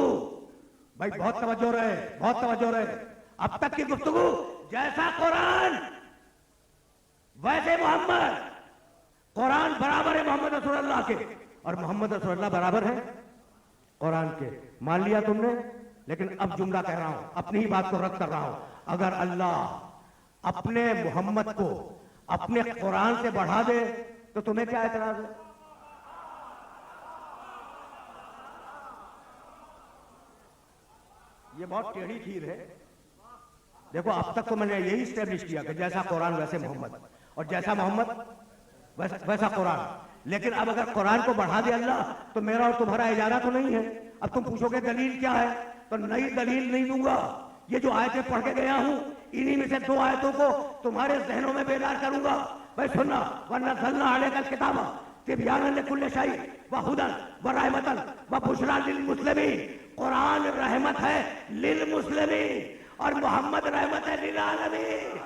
Speaker 1: भाई बहुत तवज्जो रहे। अब तक की गुफ्तगू जैसा कुरान वैसे मोहम्मद। कुरान बराबर है मोहम्मद रसूलुल्लाह के और मोहम्मद रसूलुल्लाह बराबर है कुरान के। मान लिया तुमने, लेकिन अब जुमला कह रहा हूं, अपनी ही बात को रद्द कर रहा हूं। अगर अल्लाह अपने मोहम्मद को अपने कुरान से बढ़ा दे तो तुम्हें क्या एतराज है? ये बहुत टेढ़ी खीर है। देखो अब तक तो मैंने यही स्टैब्लिश किया कि जैसा कुरान वैसे मोहम्मद और जैसा मोहम्मद वैसा कुरान। लेकिन अब अगर कुरान को बढ़ा दे अल्लाह तो मेरा और तुम्हारा इजारा तो नहीं है। अब तुम पूछोगे दलील क्या है, तो नई दलील नहीं दूंगा। ये जो आयतें पढ़ के गया हूं, इन्हीं में से 2 आयतों को तुम्हारे जहनों में बेदार करूंगा। भाई सुनना, वरना सल्ला अलैकल किताबा तिबयानन लिकुल्लि शै व हुदन व रहमतन व बुशरा लिल मुस्लिमीन। कुरान रहमत है लिल मुस्लिमीन और मोहम्मद रहमत है लिल आलमीन।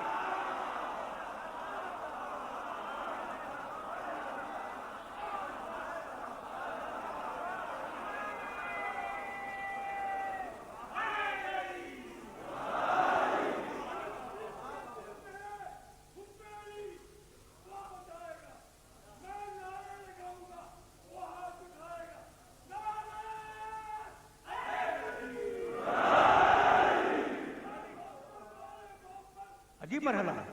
Speaker 1: अजीब मरहला है।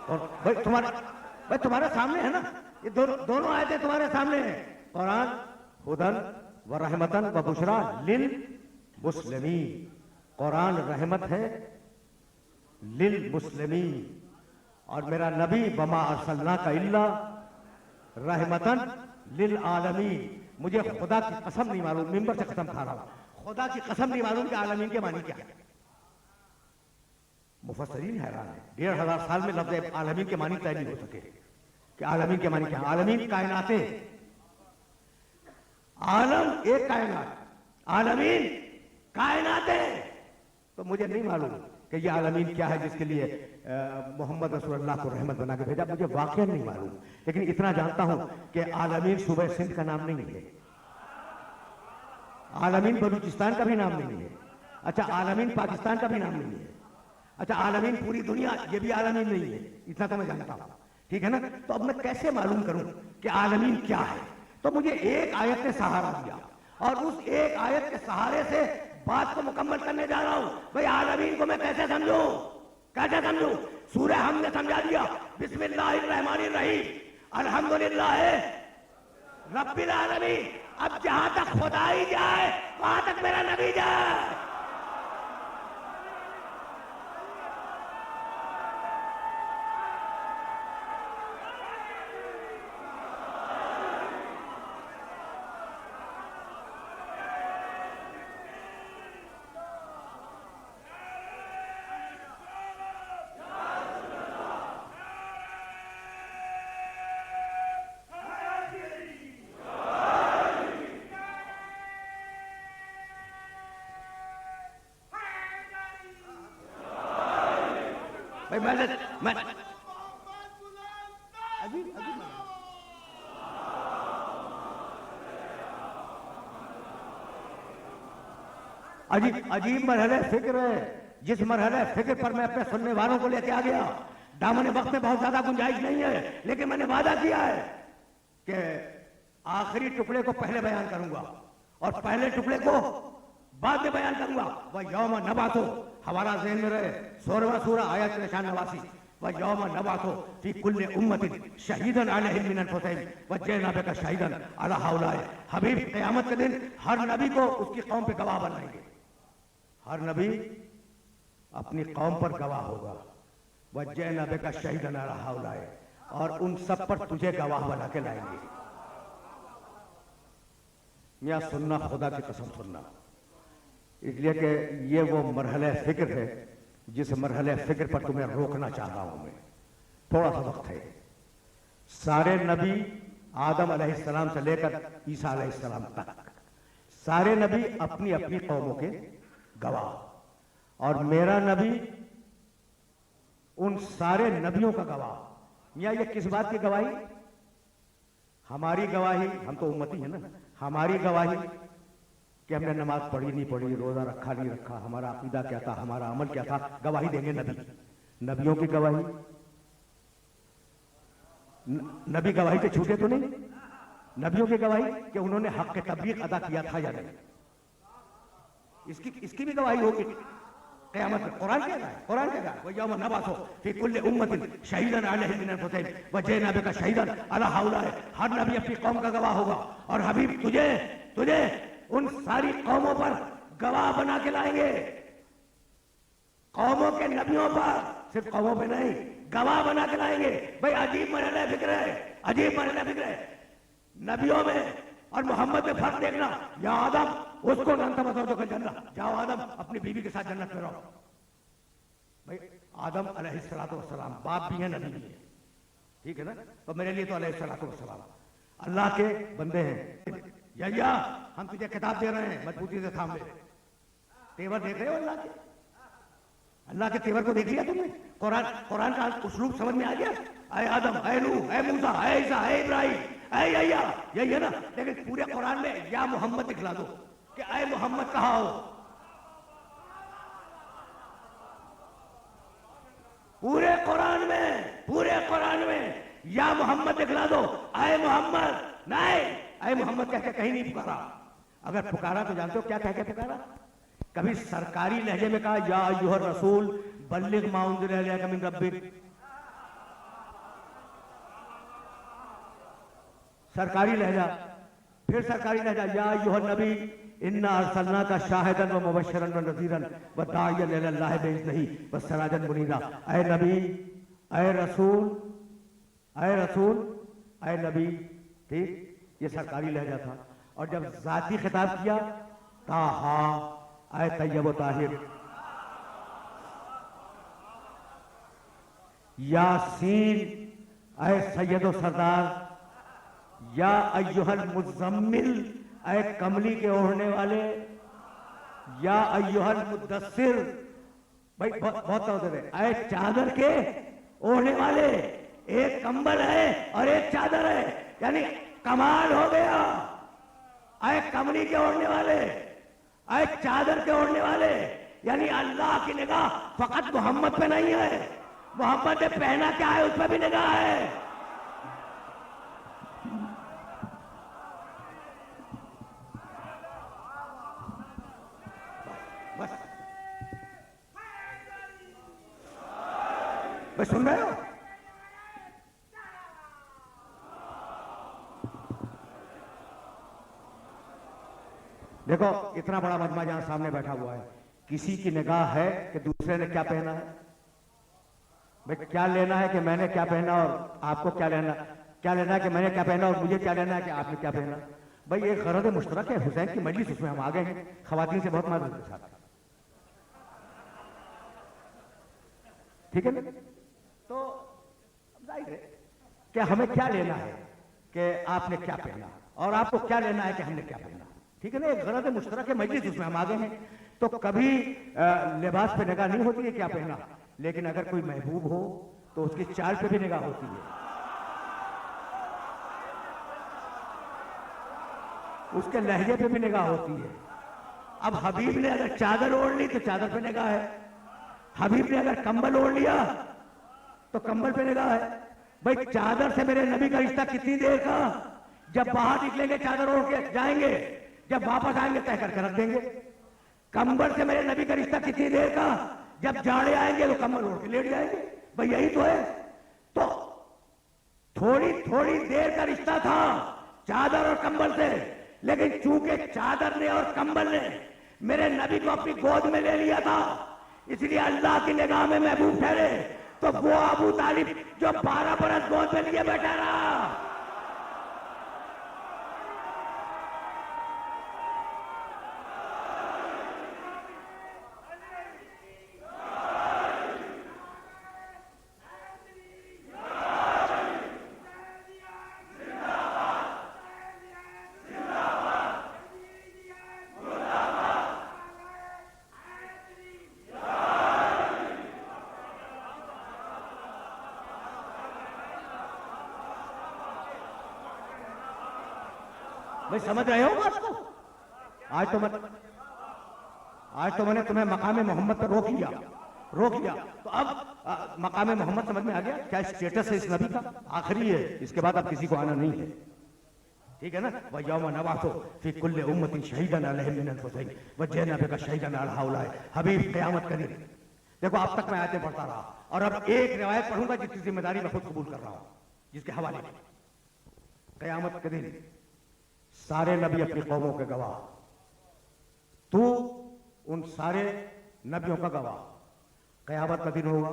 Speaker 1: और भाई तुम्हारे सामने है ना, ये दोनों आयतें तुम्हारे सामने हैं। कुरान हुदन व रहमतन व बुशरा लिल मुस्लिमीन। कुरान रहमत है लिल मुस्लिमीन और मेरा नबी वमा अरसलनाका इल्ला रहमतन लिल आलमीन। मुझे खुदा की कसम नहीं मालूम, मिंबर से कसम खा रहा हूं, खुदा की कसम नहीं मालूम कि आलमीन के मानी क्या है। मुफस्सिरीन हैरान है, 1500 साल में लफ्ज़ आलमीन के मानी तय नहीं हो सके कि आलमीन के मानी क्या। आलमीन कायनाते, आलम एक कायनात, आलमीन कायनाते। तो मुझे नहीं मालूम कि ये आलमीन क्या है जिसके लिए मोहम्मद रसूलुल्लाह को रहमत बना के भेजा। मुझे वाकई नहीं मालूम, लेकिन इतना जानता हूं कि आलमीन सूबे सिंध का नाम नहीं है, आलमीन बलूचिस्तान का भी नाम नहीं है। अच्छा, आलमीन पाकिस्तान का भी नाम नहीं है। अच्छा, आलमीन पूरी दुनिया, ये भी आलमीन नहीं है। इतना तो मैं जानता हूं, ठीक है ना। तो अब मैं कैसे मालूम करूं कि आलमीन क्या है? तो मुझे एक आयत ने सहारा दिया और उस एक आयत के सहारे से बात को मुकम्मल करने जा रहा हूं। भाई आलमीन को मैं कैसे समझूं? सूरह हमने समझा दिया, बिस्मिल्लाहिर्रहमानिर्रहीम अल्हम्दुलिल्लाह रब्बिल आलमीन। अब जहां तक खुदा ही जाए वहां तक मेरा नबी जाए। भाई मैं अजीब अजीब अजीब मरहले फिक्र है। जिस मरहले फिक्र पर मैं अपने सुनने वालों को लेके आ गया, दामन वक्त में बहुत ज्यादा गुंजाइश नहीं है, लेकिन मैंने वादा किया है कि आखिरी टुकड़े को पहले बयान करूंगा और पहले टुकड़े को बाद में बयान करूंगा। वह यौम नबातो, हमारा ज़हन में रहे 16वां सूरा आयत निशान 89, वह यौम नबातो फी कुल्ली उम्मतिन शहीदन अलैहिम मिन अनफुसिहिम वजअलना बिका शहीदन अला हाउलाए। हबीब क़यामत के दिन हर नबी को उसकी कौम पे गवाह बनाएंगे। हर नबी अपनी कौम पर गवाह होगा। वजअलना बिका शहीदन अला हाउलाए, और उन सब पर तुझे गवाह बना के लाएंगे। मियां सुनना, खुदा की कसम सुनना, इसलिए कि ये वो मरहले फिक्र है जिस मरहले फिक्र पर तुम्हें रोकना चाह रहा हूं मैं। थोड़ा सा वक्त है। सारे नबी आदम अलैहिस्सलाम से लेकर ईसा अलैहिस्सलाम तक सारे नबी अपनी अपनी कौमों के गवाह, और मेरा नबी उन सारे नबियों का गवाह। मियां ये किस बात की गवाही? हमारी गवाही, हम तो उम्मती है ना, हमारी गवाही कि हमने नमाज पढ़ी नहीं पढ़ी, रोजा रखा नहीं रखा, हमारा अकीदा क्या था, हमारा अमल क्या था, गवाही देंगे नबी। नबियों की गवाही, नबी गवाही के छूटे तो नहीं। नबियों की गवाही कि उन्होंने हक के तबलीग अदा किया था या नहीं, इसकी भी गवाही होगी क़यामत में। कुरान कह रहा है, कुरान कह रहा है, वह यौम नबातो फी कुल्ली उम्मतिन शहीदन अलैहिम मिन अनफुसिहिम वजअलना बिका शहीदन अला हाउलाए। हर नबी अपनी कौम का गवाह होगा, और हबीब तुझे उन सारी कौमों पर गवाह बना के लाएंगे। कौमों के नबियों पर, सिर्फ कौमों पे नहीं, गवाह बना के लाएंगे। भाई अजीब मरहले फिक्र है, अजीब मरहले फिक्र है। नबियों में और मोहम्मद में फर्क देखना। या आदम उसको नंता बताओ तो जन्नत जाओ, आदम अपनी बीवी के साथ जन्नत में रहो। भाई आदम अलैहिस्सलातु वस्सलाम बाप भी है, नबी भी है, ठीक है ना? तो मेरे लिए तो अलैहिस्सलातु वस्सलाम अल्लाह के बंदे हैं। या हम तुझे किताब दे रहे हैं, मजबूती से थाम ले। तेवर देख रहे हो अल्लाह के? अल्लाह के तेवर को देख लिया तुमने? कुरान का उस्लूब समझ में आ गया? ऐ आदम, ऐ नूह, ऐ मूसा, ऐ ईसा, ऐ इब्राहिम, ऐ यह्या, यही है ना? लेकिन पूरे कुरान में या मोहम्मद दिखला दो कि ऐ मोहम्मद कहा हो। पूरे कुरान में या मोहम्मद दिखला दो, ऐ मोहम्मद। नहीं, ऐ मोहम्मद कह के कहीं नहीं पुकारा। अगर पुकारा तो जानते हो क्या कह के पुकारा? कभी सरकारी लहजे में कहा या अय्युहर रसूल बल्लिग मा उनज़िला इलैका मिन रब्बिक, सरकारी लहजा। फिर सरकारी लहजा या अय्युहन नबी इन्ना अरसलनाका शाहिदन व मुबश्शिरन व नज़ीरन व दाइयन इलल्लाहि बिइज़निही व सिराजन मुनीरा। ऐ नबी, ऐ रसूल, ऐ रसूल, ऐ नबी। ठीक, ये सरकारी लहजा था। और जब जाती खिताब किया, ताहा, ऐ तय्यब व ताहिर, यासीन, ऐ सैयद व सरदार, या अय्युहल मुज़म्मिल, ऐ कमली के ओढ़ने वाले, या अय्युहल मुद्दस्सिर। भाई बहुत है। ऐ चादर के ओढ़ने वाले, एक कंबल है और एक चादर है, यानी कमाल हो गया। ऐ कमली के ओढ़ने वाले, ऐ चादर के ओढ़ने वाले, यानी अल्लाह की निगाह फकत मोहम्मद पे नहीं है, मोहम्मद ने पहना क्या है उस पर भी निगाह है। बस सुन रहे हो? देखो इतना बड़ा मजमा जहां सामने बैठा हुआ है, किसी की निगाह है कि दूसरे ने क्या पहना है? भाई क्या लेना है कि मैंने क्या पहना और आपको क्या लेना है कि मैंने क्या पहना और मुझे क्या लेना है कि आपने क्या पहना? भाई एक गरज मुश्तरक है, हुसैन की मजलिस, उसमें हम आ गए हैं। खवातीन से बहुत मालूम के साथ, ठीक है ना? तो जाहिर है कि हमें क्या लेना है कि आपने क्या पहना, और आपको क्या लेना है कि हमने क्या पहना, ठीक है ना? एक गरज मुश्तरक है मजलिस, उसमें हम आ गए हैं। तो कभी लिबास पे निगाह नहीं होती है क्या पहना, लेकिन अगर कोई महबूब हो तो उसकी चाल पे भी निगाह होती है, उसके लहजे पे भी निगाह होती है। अब हबीब ने अगर चादर ओढ़ ली तो चादर पे निगाह है, हबीब ने अगर कंबल ओढ़ लिया तो कंबल पे निगाह है। भाई चादर से मेरे नबी का रिश्ता कितनी देर का? जब बाहर निकलेंगे चादर ओढ़ के जाएंगे, जब वापस आएंगे तय करके रख देंगे। कंबल से मेरे नबी का रिश्ता कितनी देर का? जब जाड़े आएंगे तो कंबल ओढ़ के लेट जाएंगे। भाई यही तो है। तो थोड़ी थोड़ी देर का रिश्ता था चादर और कंबल से, लेकिन चूंकि चादर ने और कंबल ने मेरे नबी को अपनी गोद में ले लिया था, इसलिए अल्लाह की निगाह में महबूब ठहरे। तो वो अबू तालिब जो 12 बरस गोद में लिए बैठा रहा, भाई समझ रहे हो बात को? आज तो मैंने तुम्हें मकाम मोहम्मद पर रोक लिया। तो अब मकाम मोहम्मद समझ में आ गया क्या स्टेटस है इस नबी का? आखिरी है, इसके बाद अब किसी को आना नहीं है, ठीक है ना? वह यौम नबातो फी कुल्ले उम्मतिन शहीदन अलैहिम मिन अनफुसिहिम व जअलना बिका शहीदन अला हाउला। हबीब क़यामत के दिन, देखो अब तक मैं आयतें पढ़ता रहा और अब एक रिवायत पढ़ूंगा जिसकी जिम्मेदारी मैं खुद कबूल कर रहा हूं, जिसके हवाले क़यामत के दिन सारे नबी अपनी कौमों के गवाह, तू उन सारे नबियों का गवाह। क़यामत का दिन होगा,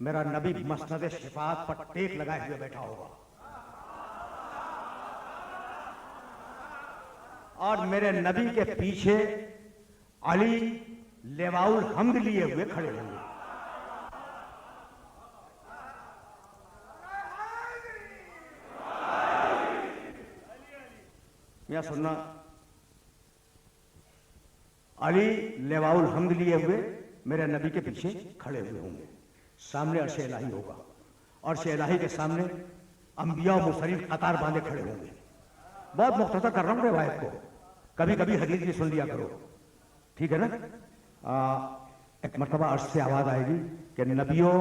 Speaker 1: मेरा नबी मसनद शिफात पर टेक लगाए हुए बैठा होगा और मेरे नबी के पीछे अली लेवाउल हम्द लिए हुए खड़े होंगे। या सुनना, अली लेवाउल हम्द लिए हुए मेरे नबी के पीछे खड़े हुए होंगे। सामने अर्श इलाही होगा, अर्श इलाही के सामने अंबिया और मुरसलीन कतार बांधे खड़े होंगे। बहुत मुख्तसर कर रहा हूं रिवायत को, कभी कभी हदीस भी सुन लिया करो, ठीक है ना? एक मरतबा अर्श से आवाज आएगी कि नबियों,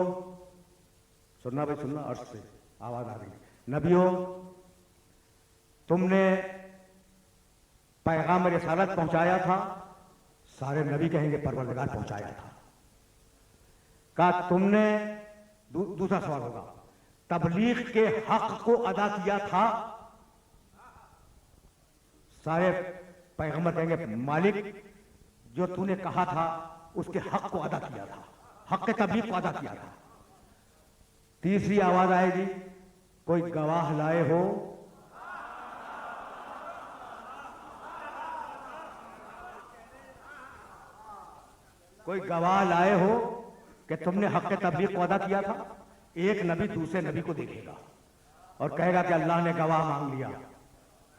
Speaker 1: सुनना भाई सुनना, अर्श से आवाज आ रही, नबियों तुमने पैगाम रिसालत पहुंचाया था। सारे नबी कहेंगे परवरदिगार पहुंचाया था। कहा तुमने, दूसरा सवाल होगा, तबलीग के हक को अदा किया था। सारे पैगंबर कहेंगे मालिक जो तूने कहा था उसके हक को अदा किया था, हक के तबलीग को अदा किया था। तीसरी आवाज आएगी, कोई गवाह लाए हो? कोई गवाह लाए हो कि तुमने हक के तबलीग को अदा किया था? एक नबी दूसरे नबी को देखेगा और कहेगा कि अल्लाह ने गवाह मांग लिया,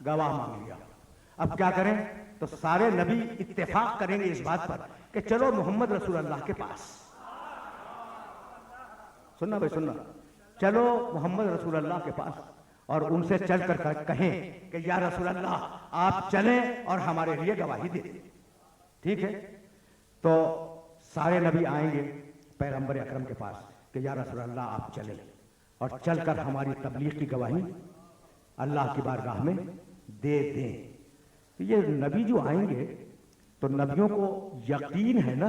Speaker 1: गवाह मांग लिया। अब क्या करें? तो सारे नबी इत्तेफाक करेंगे इस बात पर कि चलो मोहम्मद रसूल अल्लाह के पास। सुनना भाई सुनना, चलो मोहम्मद रसूल अल्लाह के पास और उनसे चल कर कहें कि या रसूल अल्लाह आप चलें और हमारे लिए गवाही दें, ठीक है? तो सारे नबी आएंगे पैगंबर अकरम के पास कि या रसूल अल्लाह आप चलें और चलकर हमारी तबलीग की गवाही अल्लाह की बारगाह में दे दें। तो ये नबी जो आएंगे तो नबियों को यकीन है ना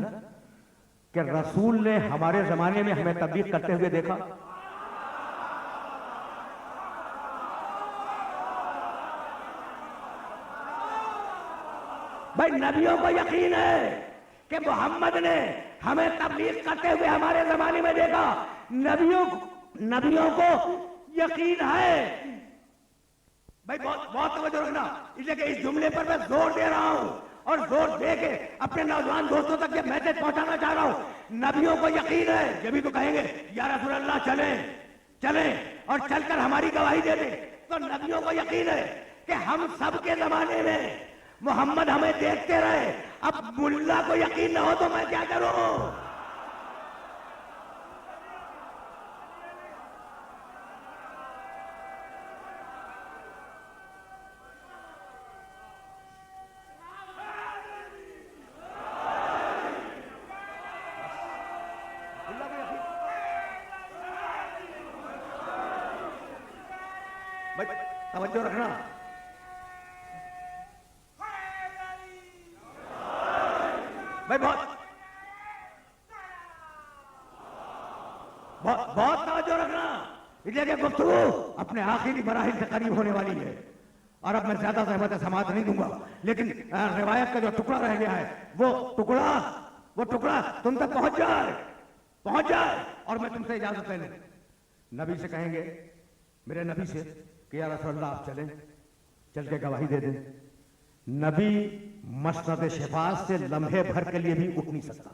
Speaker 1: कि रसूल ने हमारे जमाने में हमें तबलीग करते हुए देखा। भाई नबियों को यकीन है कि मोहम्मद ने हमें तबलीग करते हुए हमारे जमाने में देखा। नबियों को यकीन है। भाई बहुत तवज्जो रखना, इसलिए कि इस जुमले पर मैं जोर दे रहा हूं और जोर दे के अपने नौजवान दोस्तों तक ये मैसेज पहुंचाना चाह रहा हूं। नबियों को यकीन है, जब भी तो कहेंगे या रसूल अल्लाह चलें और चलकर हमारी गवाही दे दें। तो नबियों को यकीन है कि हम सबके जमाने में मोहम्मद हमें देखते रहे। अब मुल्ला को यकीन न हो तो मैं क्या करूं? भाई तवज्जो रखना। भाई बहुत बहुत तवज्जो रखना, इसलिए कि गुफ्तगू अपने आखिरी मराहिल से करीब होने वाली है और अब मैं ज्यादा सहमत समात नहीं दूंगा, लेकिन रिवायत का जो टुकड़ा रह गया है वो टुकड़ा तुम तक पहुंच जाए और मैं तुमसे इजाजत ले लूं। नबी से कहेंगे, मेरे नबी से कि या रसूलल्लाह आप चल के गवाही दे दें। नबी मसनद शिफात से लम्हे भर के लिए भी उठ नहीं सकता,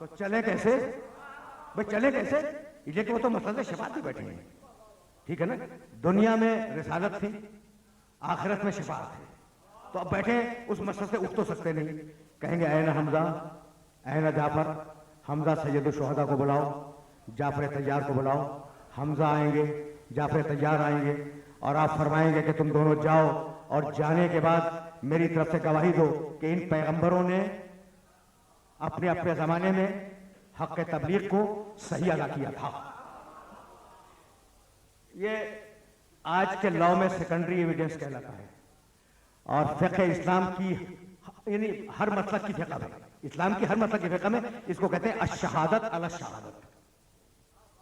Speaker 1: तो चले कैसे भाई, चले कैसे? लेकिन वो तो मसनद शिफात भी बैठे हैं, ठीक है ना। दुनिया में रिसालत थी, आखिरत में शिफात है, तो अब बैठे उस मसनद से उठ तो सकते नहीं। कहेंगे ऐना हमजा, ऐना जाफर, हमजा सैयद शुहदा को बुलाओ, जाफर तैयार को बुलाओ। हमजा आएंगे, जाफर तैयार आएंगे और आप फरमाएंगे कि तुम दोनों जाओ और जाने के बाद मेरी तरफ से गवाही दो कि इन पैगंबरों ने अपने अपने जमाने में हक तबलीग को सही अदा किया था। ये आज के लॉ में सेकेंडरी एविडेंस कहलाता है और फ़िक़्ह इस्लाम की यानी हर मसलक की फ़िक़्ह में, इस्लाम की हर मसलक की फ़िक़्ह में इसको कहते हैं अश-शहादत अला शहादत।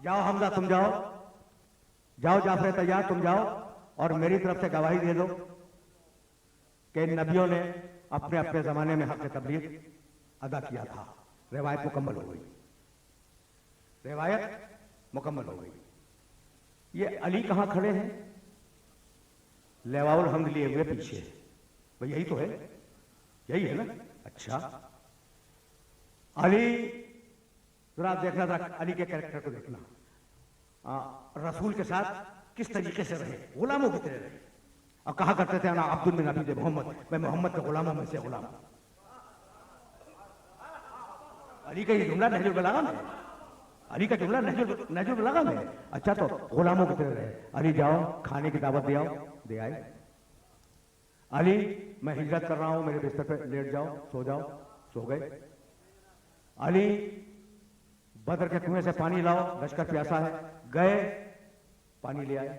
Speaker 1: जाओ हमजा तुम जाओ जाफर तैयार तुम जाओ और मेरी तरफ से गवाही दे दो कि नबियों ने अपने अपने जमाने में हक तबलीग अदा किया था। रिवायत मुकम्मल हो गई। ये अली कहां खड़े हैं? लेवाउल हम्द लिए हुए पीछे, भाई यही तो है, यही है ना। अच्छा, अली जरा देखना था, अली के कैरेक्टर को देखना। रसूल के साथ किस तरीके से रहे, गुलामों की तरह रहे और कहा करते थे ना अब्दुल बिन अबी मोहम्मद, मैं मोहम्मद के गुलामों में से गुलाम। अली का ये जुमला नहजुल बलागा में, अली का जुमला नहजुल बलागा में। अच्छा, तो गुलामों की तरह रहे। अली जाओ खाने की दावत दे आओ, दे आए। अली मैं हिजरत कर रहा हूं, मेरे बिस्तर पे लेट जाओ, सो जाओ, सो गए। अली बदर के कुएं से पानी लाओ, लश्कर प्यासा है, गए पानी ले आए।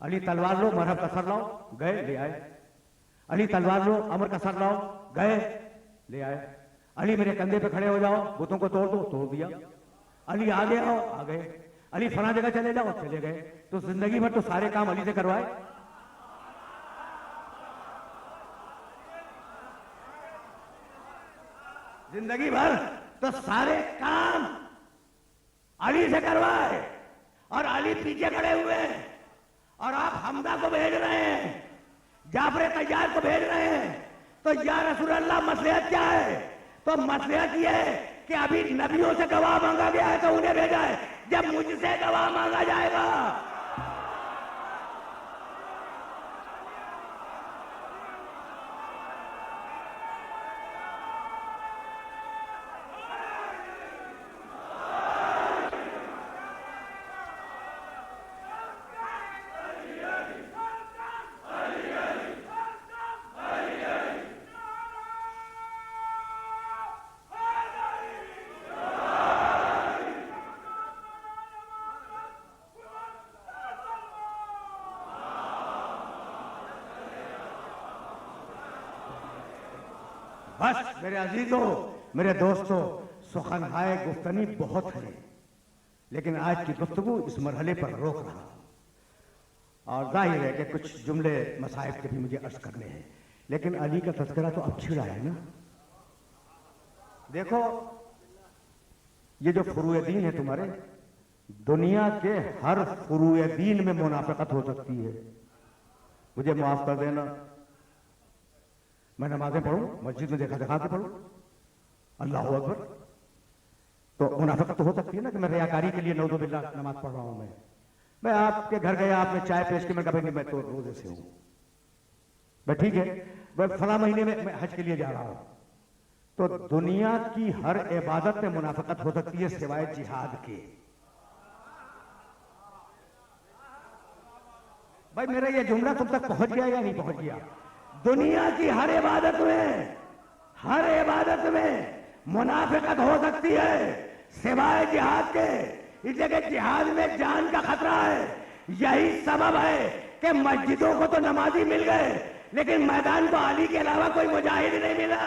Speaker 1: अली तलवार लो, मरहब का सर लाओ, गए ले आए। अली तलवार लो, अमर का सर लाओ, गए ले आए। अली मेरे कंधे पे खड़े हो जाओ, बुतों को तोड़ दो, तोड़ दिया। अली आगे आओ, आ गए। अली फला जगह चले जाओ, चले गए। तो जिंदगी भर तो सारे काम अली से करवाए। जिंदगी भर तो सारे काम अली से करवाए और अली पीछे खड़े हुए और आप हमजा को भेज रहे हैं, जाफर तैयार को भेज रहे हैं। तो या रसूल अल्लाह मसलहत क्या है? तो मसलहत ये है कि अभी नबियों से गवाह मांगा गया है तो उन्हें भेजा है, जब मुझसे गवाह मांगा जाएगा बस। मेरे अजीजों, मेरे दोस्तों, सुखनहाय गुफ्तनी बहुत है, लेकिन आज की गुफ्तगू इस मरहले पर रोक रहा और जाहिर है कि कुछ जुमले मसाइब के भी मुझे अर्ज करने हैं, लेकिन अली का तज़किरा तो अब छिड़ा है ना। देखो, ये जो फुरूए दीन है तुम्हारे, दुनिया के हर फुरूए दीन में मुनाफिकत हो सकती है। मुझे माफ कर देना, मैं नमाजें पढ़ूं, मस्जिद में देखा के पढ़ूं, अल्लाह अकबर, तो मुनाफिकत तो हो सकती है ना कि मैं रियाकारी के लिए नौज़ु बिल्लाह नमाज पढ़ रहा हूं। मैं आपके घर गया, आपने चाय पेश की, मैं कभी नहीं, मैं तो रोजे से हूं, मैं ठीक है, मैं फला महीने में मैं हज के लिए जा रहा हूं। तो दुनिया की हर इबादत में मुनाफिकत हो सकती है सिवाय जिहाद के। भाई मेरा ये जुमला तुम तक पहुंच गया या नहीं पहुंच गया? दुनिया की हर इबादत में मुनाफिकत हो सकती है सिवाय जिहाद के। इसलिए कि जिहाद में जान का खतरा है। यही सबब है कि मस्जिदों को तो नमाजी मिल गए, लेकिन मैदान को अली के अलावा कोई मुजाहिद नहीं मिला।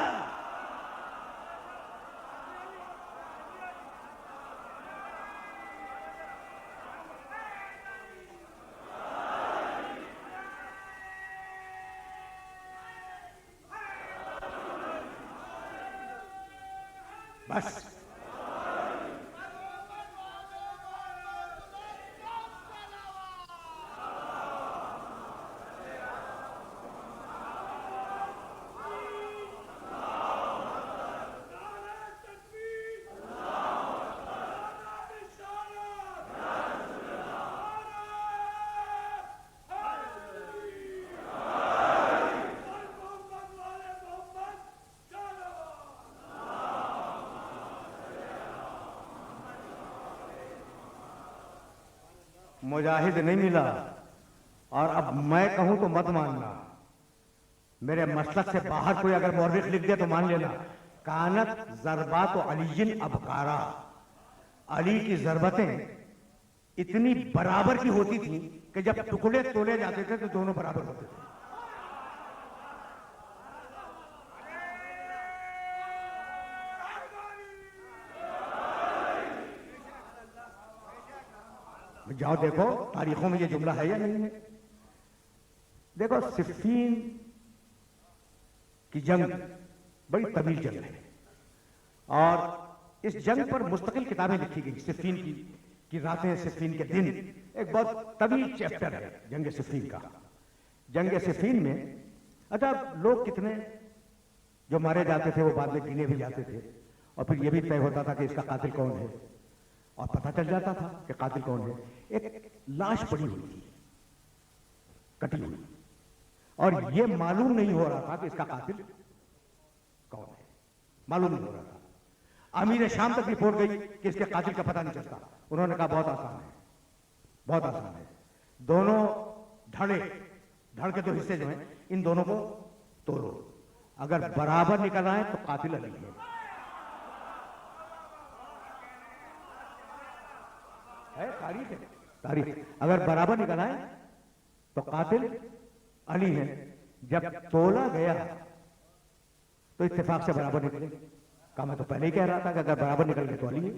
Speaker 1: बस मुजाहिद नहीं मिला। और अब मैं कहूं तो मत मानना, मेरे मसलक से बाहर कोई अगर मौरख लिख दे तो मान लेना। कानत ज़रबात अलीयिन अबकारा, अली की ज़रबतें इतनी बराबर की होती थी कि जब टुकड़े तोले जाते थे तो दोनों बराबर होते थे। जाओ देखो तारीखों में ये जुमला है या नहीं है। देखो सिफ़ीन की जंग बड़ी तवील जंग है और इस जंग पर मुस्तकिल किताबें लिखी गई। सिफ़ीन की रातें, सिफ़ीन के दिन, एक बहुत तवील चैप्टर है जंग सिफ़ीन का। जंग सिफ़ीन में अच्छा लोग कितने जो मारे जाते थे वो बाद में गिने भी जाते थे और फिर ये भी तय होता था कि इसका कातिल कौन है और पता चल जाता था कि कातिल कौन है। एक लाश पड़ी हुई थी, कटी हुई, और ये मालूम नहीं हो रहा था कि इसका कातिल कौन है, मालूम नहीं हो रहा था। अमीर शाम तक रिपोर्ट गई कि इसके कातिल का पता नहीं चलता। उन्होंने कहा बहुत आसान है, बहुत आसान है, दोनों धड़ के दो हिस्से जो हैं इन दोनों को तोड़ो, अगर बराबर निकल आए तो कातिल अली है। तारीख अगर बराबर निकल आए तो कातिल अली है। जब तोला गया तो इत्तेफाक से बराबर निकले। कहा मैं तो पहले ही कह रहा था कि अगर बराबर निकल गए तो अली है।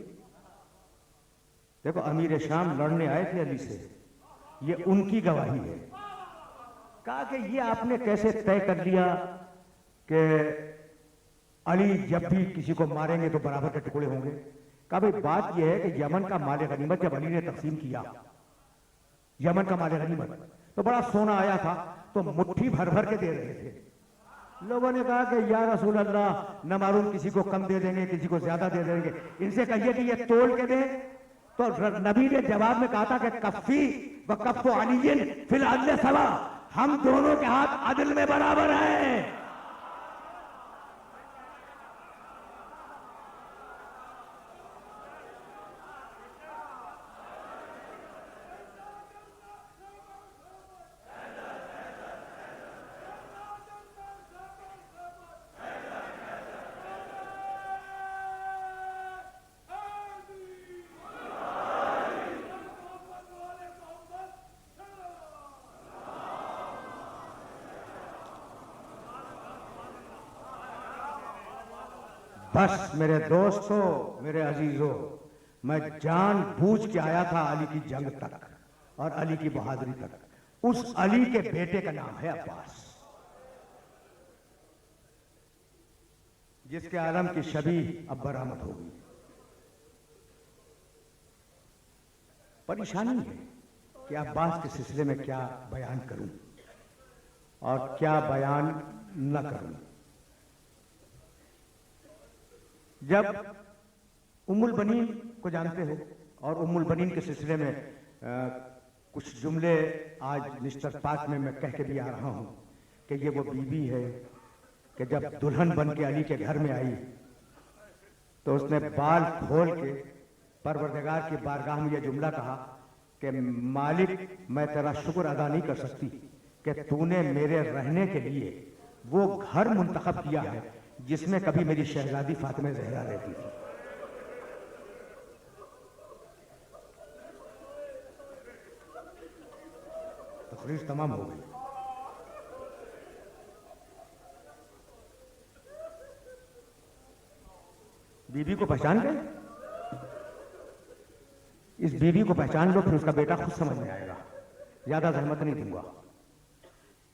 Speaker 1: देखो अमीर शाम लड़ने आए थे अली से, ये उनकी गवाही है। कहा कि ये आपने कैसे तय कर लिया कि अली जब भी किसी को मारेंगे तो बराबर के टुकड़े होंगे। कहा भाई बात यह है कि यमन का माल गनीमत जब अली ने तकसीम किया, यमन का माल गनीमत तो बड़ा सोना आया था तो मुट्ठी भर भर के दे रहे थे। लोगों ने कहा कि या रसूल अल्लाह, न मालूम किसी को कम दे देंगे, किसी को ज्यादा दे देंगे, इनसे कहिए कि ये तोल के दे। तो नबी ने जवाब में कहा था कि कफ्फी व कफ्फो अलीयिन फिल अदल सवा, हम दोनों के हाथ अदल में बराबर हैं। बस मेरे दोस्तों, मेरे अजीजों, मैं जान बूझ के आया था अली की जंग तक और अली की बहादुरी तक। उस अली के बेटे का नाम है अब्बास, जिसके आलम की शबी अब बरामद होगी। परेशानी है कि अब्बास के सिलसिले में क्या बयान करूं और क्या बयान न करूं। जब उम्मुल बनीन को जानते हो और उम्मुल बनीन के सिलसिले में कुछ जुमले आज निश्चित पाक में मैं कह के भी आ रहा हूं कि ये वो बीबी है कि जब दुल्हन बन के अली के घर में आई तो उसने बाल खोल के परवरदिगार की बारगाह में यह जुमला कहा कि मालिक, मैं तेरा शुक्र अदा नहीं कर सकती कि तूने मेरे रहने के लिए वो घर मुंतखब किया है जिसमें कभी मेरी शहजादी फातिमा ज़हरा रहती थी। तकरीर तमाम हो गई। बीबी को पहचान गए? इस बीबी को पहचान लो, फिर उसका बेटा खुद समझ में आएगा, ज्यादा जहमत नहीं दूंगा।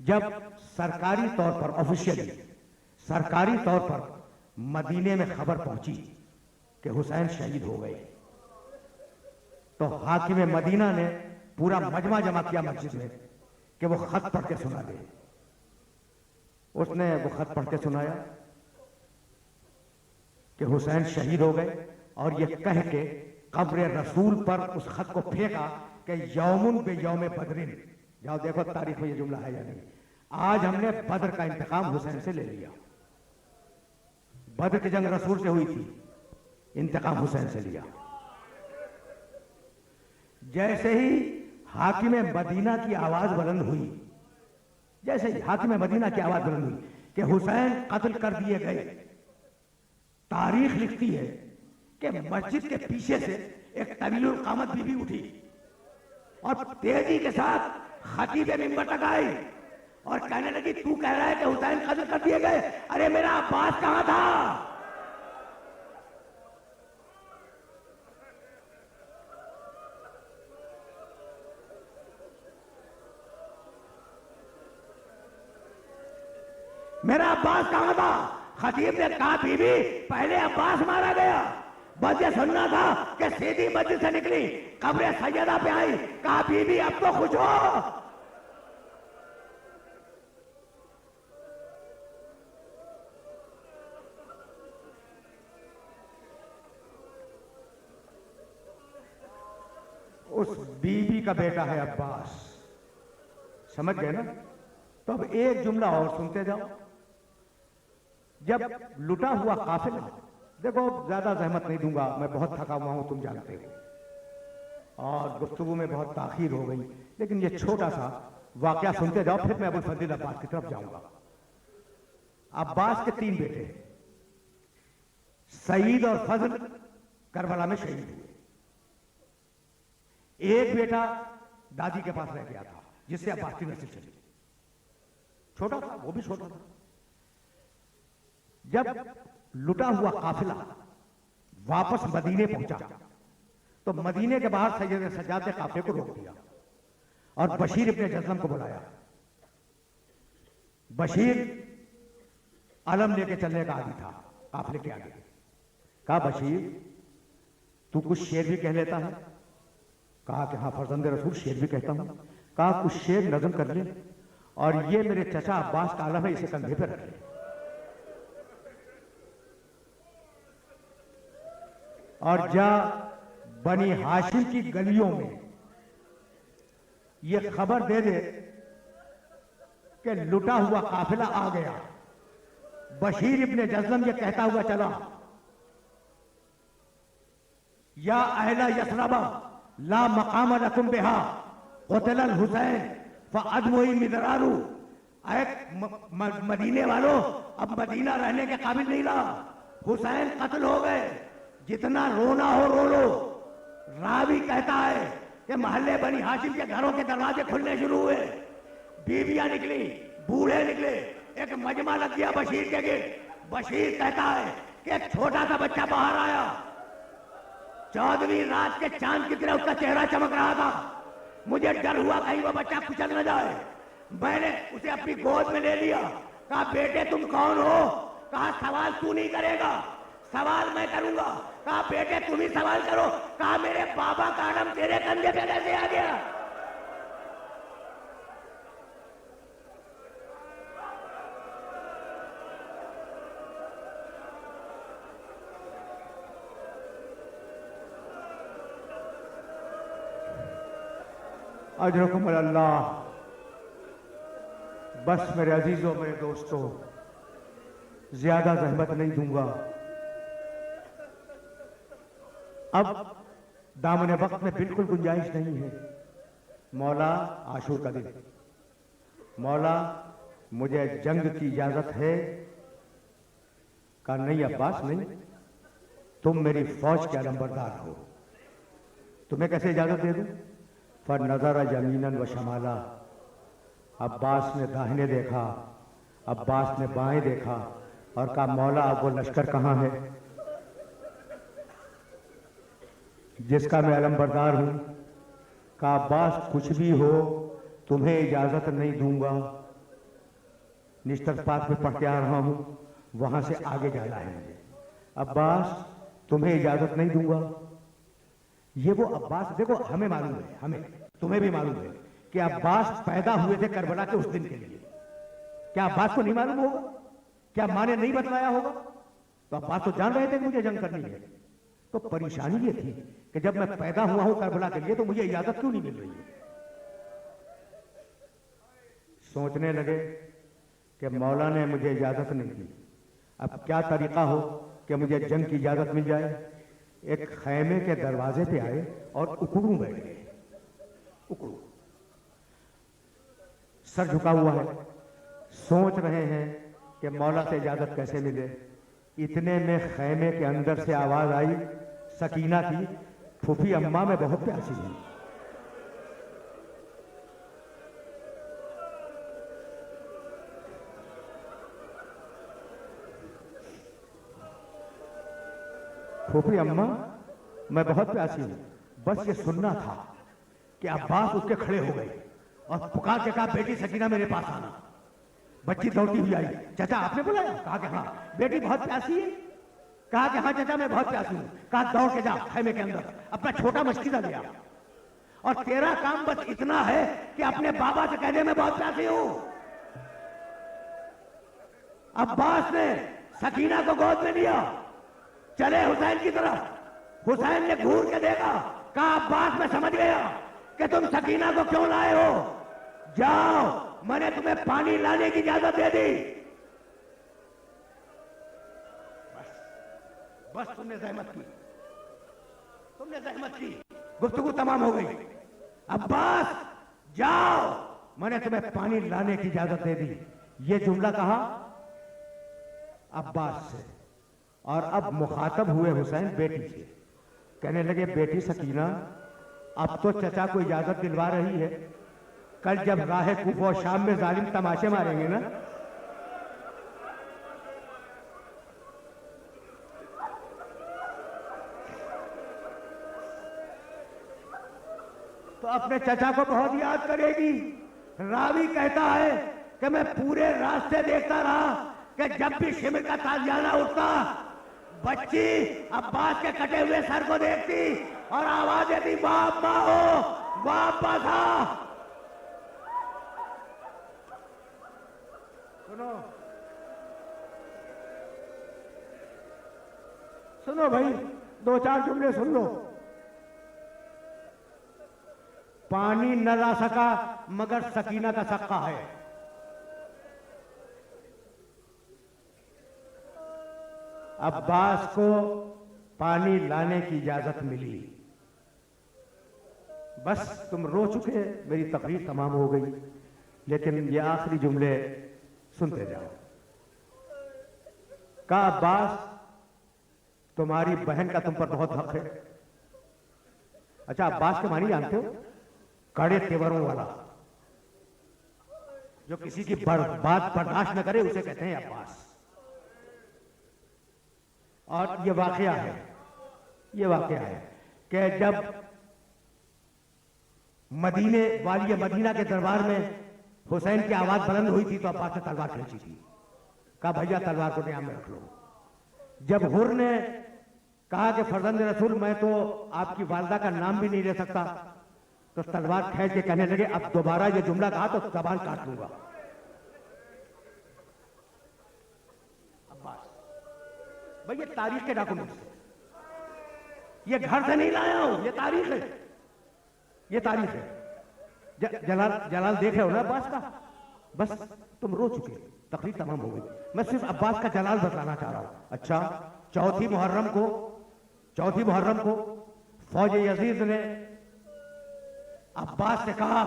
Speaker 1: जब सरकारी तौर पर, ऑफिशियली सरकारी तौर पर मदीने में खबर पहुंची कि हुसैन शहीद हो गए, तो हाकिम मदीना ने पूरा मजमा जमा किया मस्जिद में कि वो खत पढ़ के सुना दे। उसने वो खत पढ़ के सुनाया कि हुसैन शहीद हो गए, और ये कह के कब्र रसूल पर उस खत को फेंका कि यौमुन बे यौम बदरिन। जाओ देखो तारीख में ये जुमला है या नहीं। आज हमने बदर का इंतकाम हुसैन से ले लिया। बदर की जंग रसूल से हुई थी, इंतकाम हुसैन से लिया। जैसे ही हाकिम मदीना की आवाज बुलंद हुई, जैसे ही हाकिम मदीना की आवाज बुलंद हुई कि हुसैन कत्ल कर दिए गए, तारीख लिखती है कि मस्जिद के पीछे से एक तवीलुल कामत बीबी उठी और तेजी के साथ खतीब मिंबर तक आई और कहने लगी, तू कह रहा है कि हुसैन कत्ल कर दिए गए, अरे मेरा अब्बास कहां था? मेरा अब्बास कहां था? खतीब ने कहा, बीबी पहले अब्बास मारा गया, बस ये सुनना था कि सीधी मस्जिद से निकली, कब्र सैयदा पे आई, कहा बीबी अब तो खुश हो। उस बीबी का बेटा है अब्बास, समझ गए ना? तो अब एक जुमला और सुनते जाओ। जब लुटा हुआ काफिला, देखो ज्यादा जहमत नहीं दूंगा, मैं बहुत थका हुआ हूं, तुम जानते हो, और गुफ्तगू में बहुत ताखीर हो गई, लेकिन ये छोटा सा वाकया सुनते जाओ, फिर मैं अबुल फजील अब्बास की तरफ जाऊंगा। अब्बास के 3 बेटे, सईद और फजल करबला में शहीद हुए। एक बेटा दादी के पास रह गया था, जिससे अब्बास की नस्ल चली, छोटा था, वो भी छोटा था। जब लुटा हुआ काफिला वापस मदीने पहुंचा, तो मदीने के बाहर सैयद सज्जाद ने काफिले को रोक दिया और बशीर इब्ने जज़लम को बुलाया। बशीर अलम लेके चलने का आदी था काफिले के आगे। कहा, बशीर तू कुछ शेर भी कह लेता है? कहा कि हाँ फर्जंद रसूल, शेर भी कहता हूं। कहा कुछ शेर नज़म कर ले, और ये मेरे चचा अब्बास का अलम है, इसे कंधे पे रख ले। और जा बनी हाशिम की गलियों में ये खबर दे दे कि लुटा हुआ काफिला आ गया। बशीर इब्ने जज़लम ये कहता हुआ चला, या अहला यसरबा ला मकाम लकुम बिहा क़ुतिल हुसैन फ़अदमुही मिदरारू। मदीने वालों, अब मदीना रहने के काबिल नहीं रहा, हुसैन कत्ल हो गए, जितना रोना हो रो लो। रावी कहता है कि मोहल्ले बनी हाशिम के घरों के दरवाजे खुलने शुरू हुए, बीवियां निकली, बूढ़े निकले, एक मजमा लग गया बशीर के गिर्द। बशीर कहता है कि एक छोटा सा बच्चा बाहर आया, 14वीं रात के चांद की तरह उसका चेहरा चमक रहा था। मुझे डर हुआ कहीं वो बच्चा कुचल न जाए। मैंने उसे अपनी गोद में ले लिया। कहा, बेटे तुम कौन हो? कहा, सवाल तू नहीं करेगा, सवाल मैं करूंगा। कहा, बेटे तुम ही सवाल करो। कहा, मेरे बाबा का आलम तेरे कंधे पे कैसे आ गया? अजरकुम अल्लाह। बस मेरे अजीजों, मेरे दोस्तों, ज्यादा जहमत नहीं दूंगा। अब दामने वक्त में बिल्कुल गुंजाइश नहीं है। मौला आशूर का दिन, मौला मुझे जंग की इजाजत है? कहा, नहीं अब्बास नहीं, तुम मेरी फौज के अलंबरदार हो, तुम्हें कैसे इजाजत दे दूं? फर नजरा यमीनन व शमाला, अब्बास ने दाहिने देखा, अब्बास ने बाएं देखा और कहा, मौला अब वो लश्कर कहाँ है जिसका मैं अलमबरदार हूं? कहा, अब्बास कुछ भी हो तुम्हें इजाजत नहीं दूंगा, निश्तर पाक में पढ़ के आ रहा हूं, वहां से आगे जाना है मुझे। अब्बास तुम्हें इजाजत नहीं दूंगा। ये वो अब्बास, देखो हमें मालूम है, हमें तुम्हें भी मालूम है कि अब्बास पैदा हुए थे करबला के उस दिन के लिए। क्या अब्बास को नहीं मालूम होगा? क्या मां ने नहीं बतलाया होगा? तो अब्बास तो जान रहे थे कि मुझे जंग करनी है। तो परेशानी ये थी कि जब मैं पैदा हुआ हूं करबला के लिए तो मुझे इजाजत क्यों नहीं मिल रही है। सोचने लगे कि मौला ने मुझे इजाजत नहीं दी, अब क्या तरीका हो कि मुझे जंग की इजाजत मिल जाए। एक खैमे के दरवाजे पे आए और उकड़ू बैठ गए। उकड़ू सर झुका हुआ है, सोच रहे हैं कि मौला से इजाजत कैसे मिले। इतने में खैमे के अंदर से आवाज आई सकीना की, फूफी अम्मा मैं बहुत प्यासी हूं। फूफी अम्मा मैं बहुत प्यासी हूं। बस ये सुनना था कि अब्बास उसके खड़े हो गए और पुकार के कहा, बेटी सकीना मेरे पास आना। बच्ची दौड़ती हुई आई, चाचा आपने बुलाया? कहा कि हाँ। बेटी बहुत प्यासी है? कहा कि हाँ चाचा मैं बहुत प्यासी हूं। कहा दौड़ के जा खैमे के अंदर अपना छोटा मशकीदा ले आ, और तेरा काम बस इतना है कि अपने बाबा से कहने में बहुत प्यासी हूं। अब्बास ने सकीना को गोद में लिया, चले हुसैन की तरफ। हुसैन ने घूर के देखा, कहा अब्बास मैं समझ गया कि तुम सकीना को क्यों लाए हो। जाओ, मैंने तुम्हें पानी लाने की इजाजत दे दी। बस तुमने जहमत की, तुमने जहमत की, गुफ्तगू तमाम हो गई। अब्बास जाओ, मैंने तुम्हें पानी लाने की इजाजत दे दी। ये जुमला कहा अब्बास से, और अब मुखातब हुए हुसैन बेटी से। कहने लगे, बेटी सकीना अब तो चचा को इजाजत दिलवा रही है, कल जब राह कूफा और शाम में जालिम तमाशे मारेंगे ना, तो अपने चचा को बहुत याद करेगी। रावी कहता है कि मैं पूरे रास्ते देखता रहा कि जब भी शिमर का ताजियाना उठता, बच्ची अब्बास के कटे हुए सर को देखती और आवाज देती, बाप माँ हो, वापस आ। सुनो सुनो भाई, दो चार जुमले सुन लो। पानी न ला सका मगर सकीना का सक्का है। अब्बास को पानी लाने की इजाजत मिली। बस तुम रो चुके, मेरी तकरीर तमाम हो गई, लेकिन ये आखिरी जुमले सुनते जाओ। कहा अब्बास तुम्हारी बहन का तुम पर बहुत हक है। अच्छा, अब्बास के मानी जानते हो? कड़े तेवरों वाला, जो किसी की बात बर्दाश्त न करे उसे कहते हैं अब्बास। और ये वाकया है कि जब मदीने वाली मदीना के दरबार में हुसैन की आवाज बुलंद हुई थी तो अब्बास ने तलवार खींची थी। कहा भैया तलवार को ध्यान में रख लो। जब हुर ने कहा कि फर्जंद रसूल मैं तो आपकी वालदा का नाम भी नहीं ले सकता, तो तलवार खींच के कहने लगे, अब दोबारा ये जुमला कहा तो जबान काट लूंगा। अब्बास भाई, ये तारीख के डॉक्यूमेंट्स है, ये घर से नहीं लाया हूं, ये तारीख है, ये तारीख है। जलाल देख रहे हो ना अब्बास का। बस तुम रो चुके, तकरीर तमाम हो गई, मैं सिर्फ अब्बास का जलाल बताना चाह रहा हूं। अच्छा, चौथी मुहर्रम को फौज यजीद ने अब्बास से कहा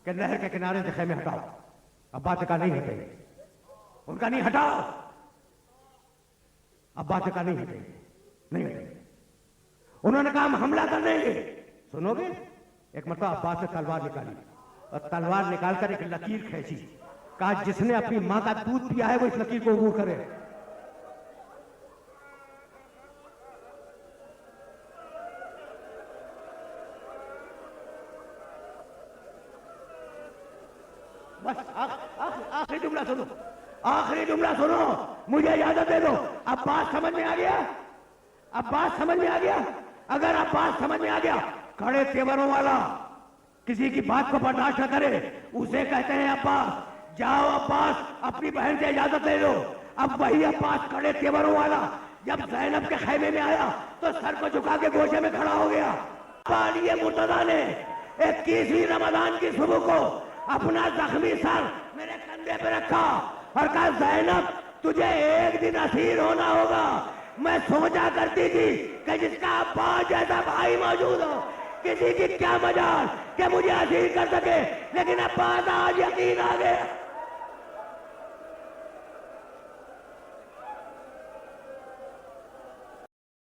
Speaker 1: कि नहर के किनारे से खेमे हटाओ। अब्बास ने कहा नहीं हटेंगे। उनका नहीं हटाओ, अब्बास ने कहा नहीं हटेंगे। उन्होंने कहा हम हमला कर देंगे। सुनोगे? एक मतलब अब्बास ने तलवार निकाली और तलवार निकालकर एक लकीर खींची। कहा जिसने अपनी मां का दूध पिया है वो इस लकीर को अबूर करे। बस आखिरी जुमला सुनो, आखिरी जुमला सुनो, मुझे इजाजत दे दो। अब बात समझ में आ गया? अब बात समझ में आ गया? अगर अब बात समझ में आ गया, खड़े तेवरों वाला किसी की बात को बर्दाश्त न करे उसे कहते हैं अब्बास। जाओ अब्बास अपनी बहन से इजाजत ले लो। अब वही अब्बास खड़े तेवरों वाला जब ज़ैनब के खैमे में आया तो सर को झुका के गोशे में खड़ा हो गया। पालिए मुर्तजा ने 21वीं रमजान की सुबह को अपना जख्मी सर मेरे कंधे पे रखा और कहा ज़ैनब तुझे एक दिन असीर होना होगा। मैं सोचा करती थी कि जिसका अब्बास जैसा भाई मौजूद हो किसी की क्या मजाल कि मुझे असीर कर सके, लेकिन अब्बास आज यकीन आ गया।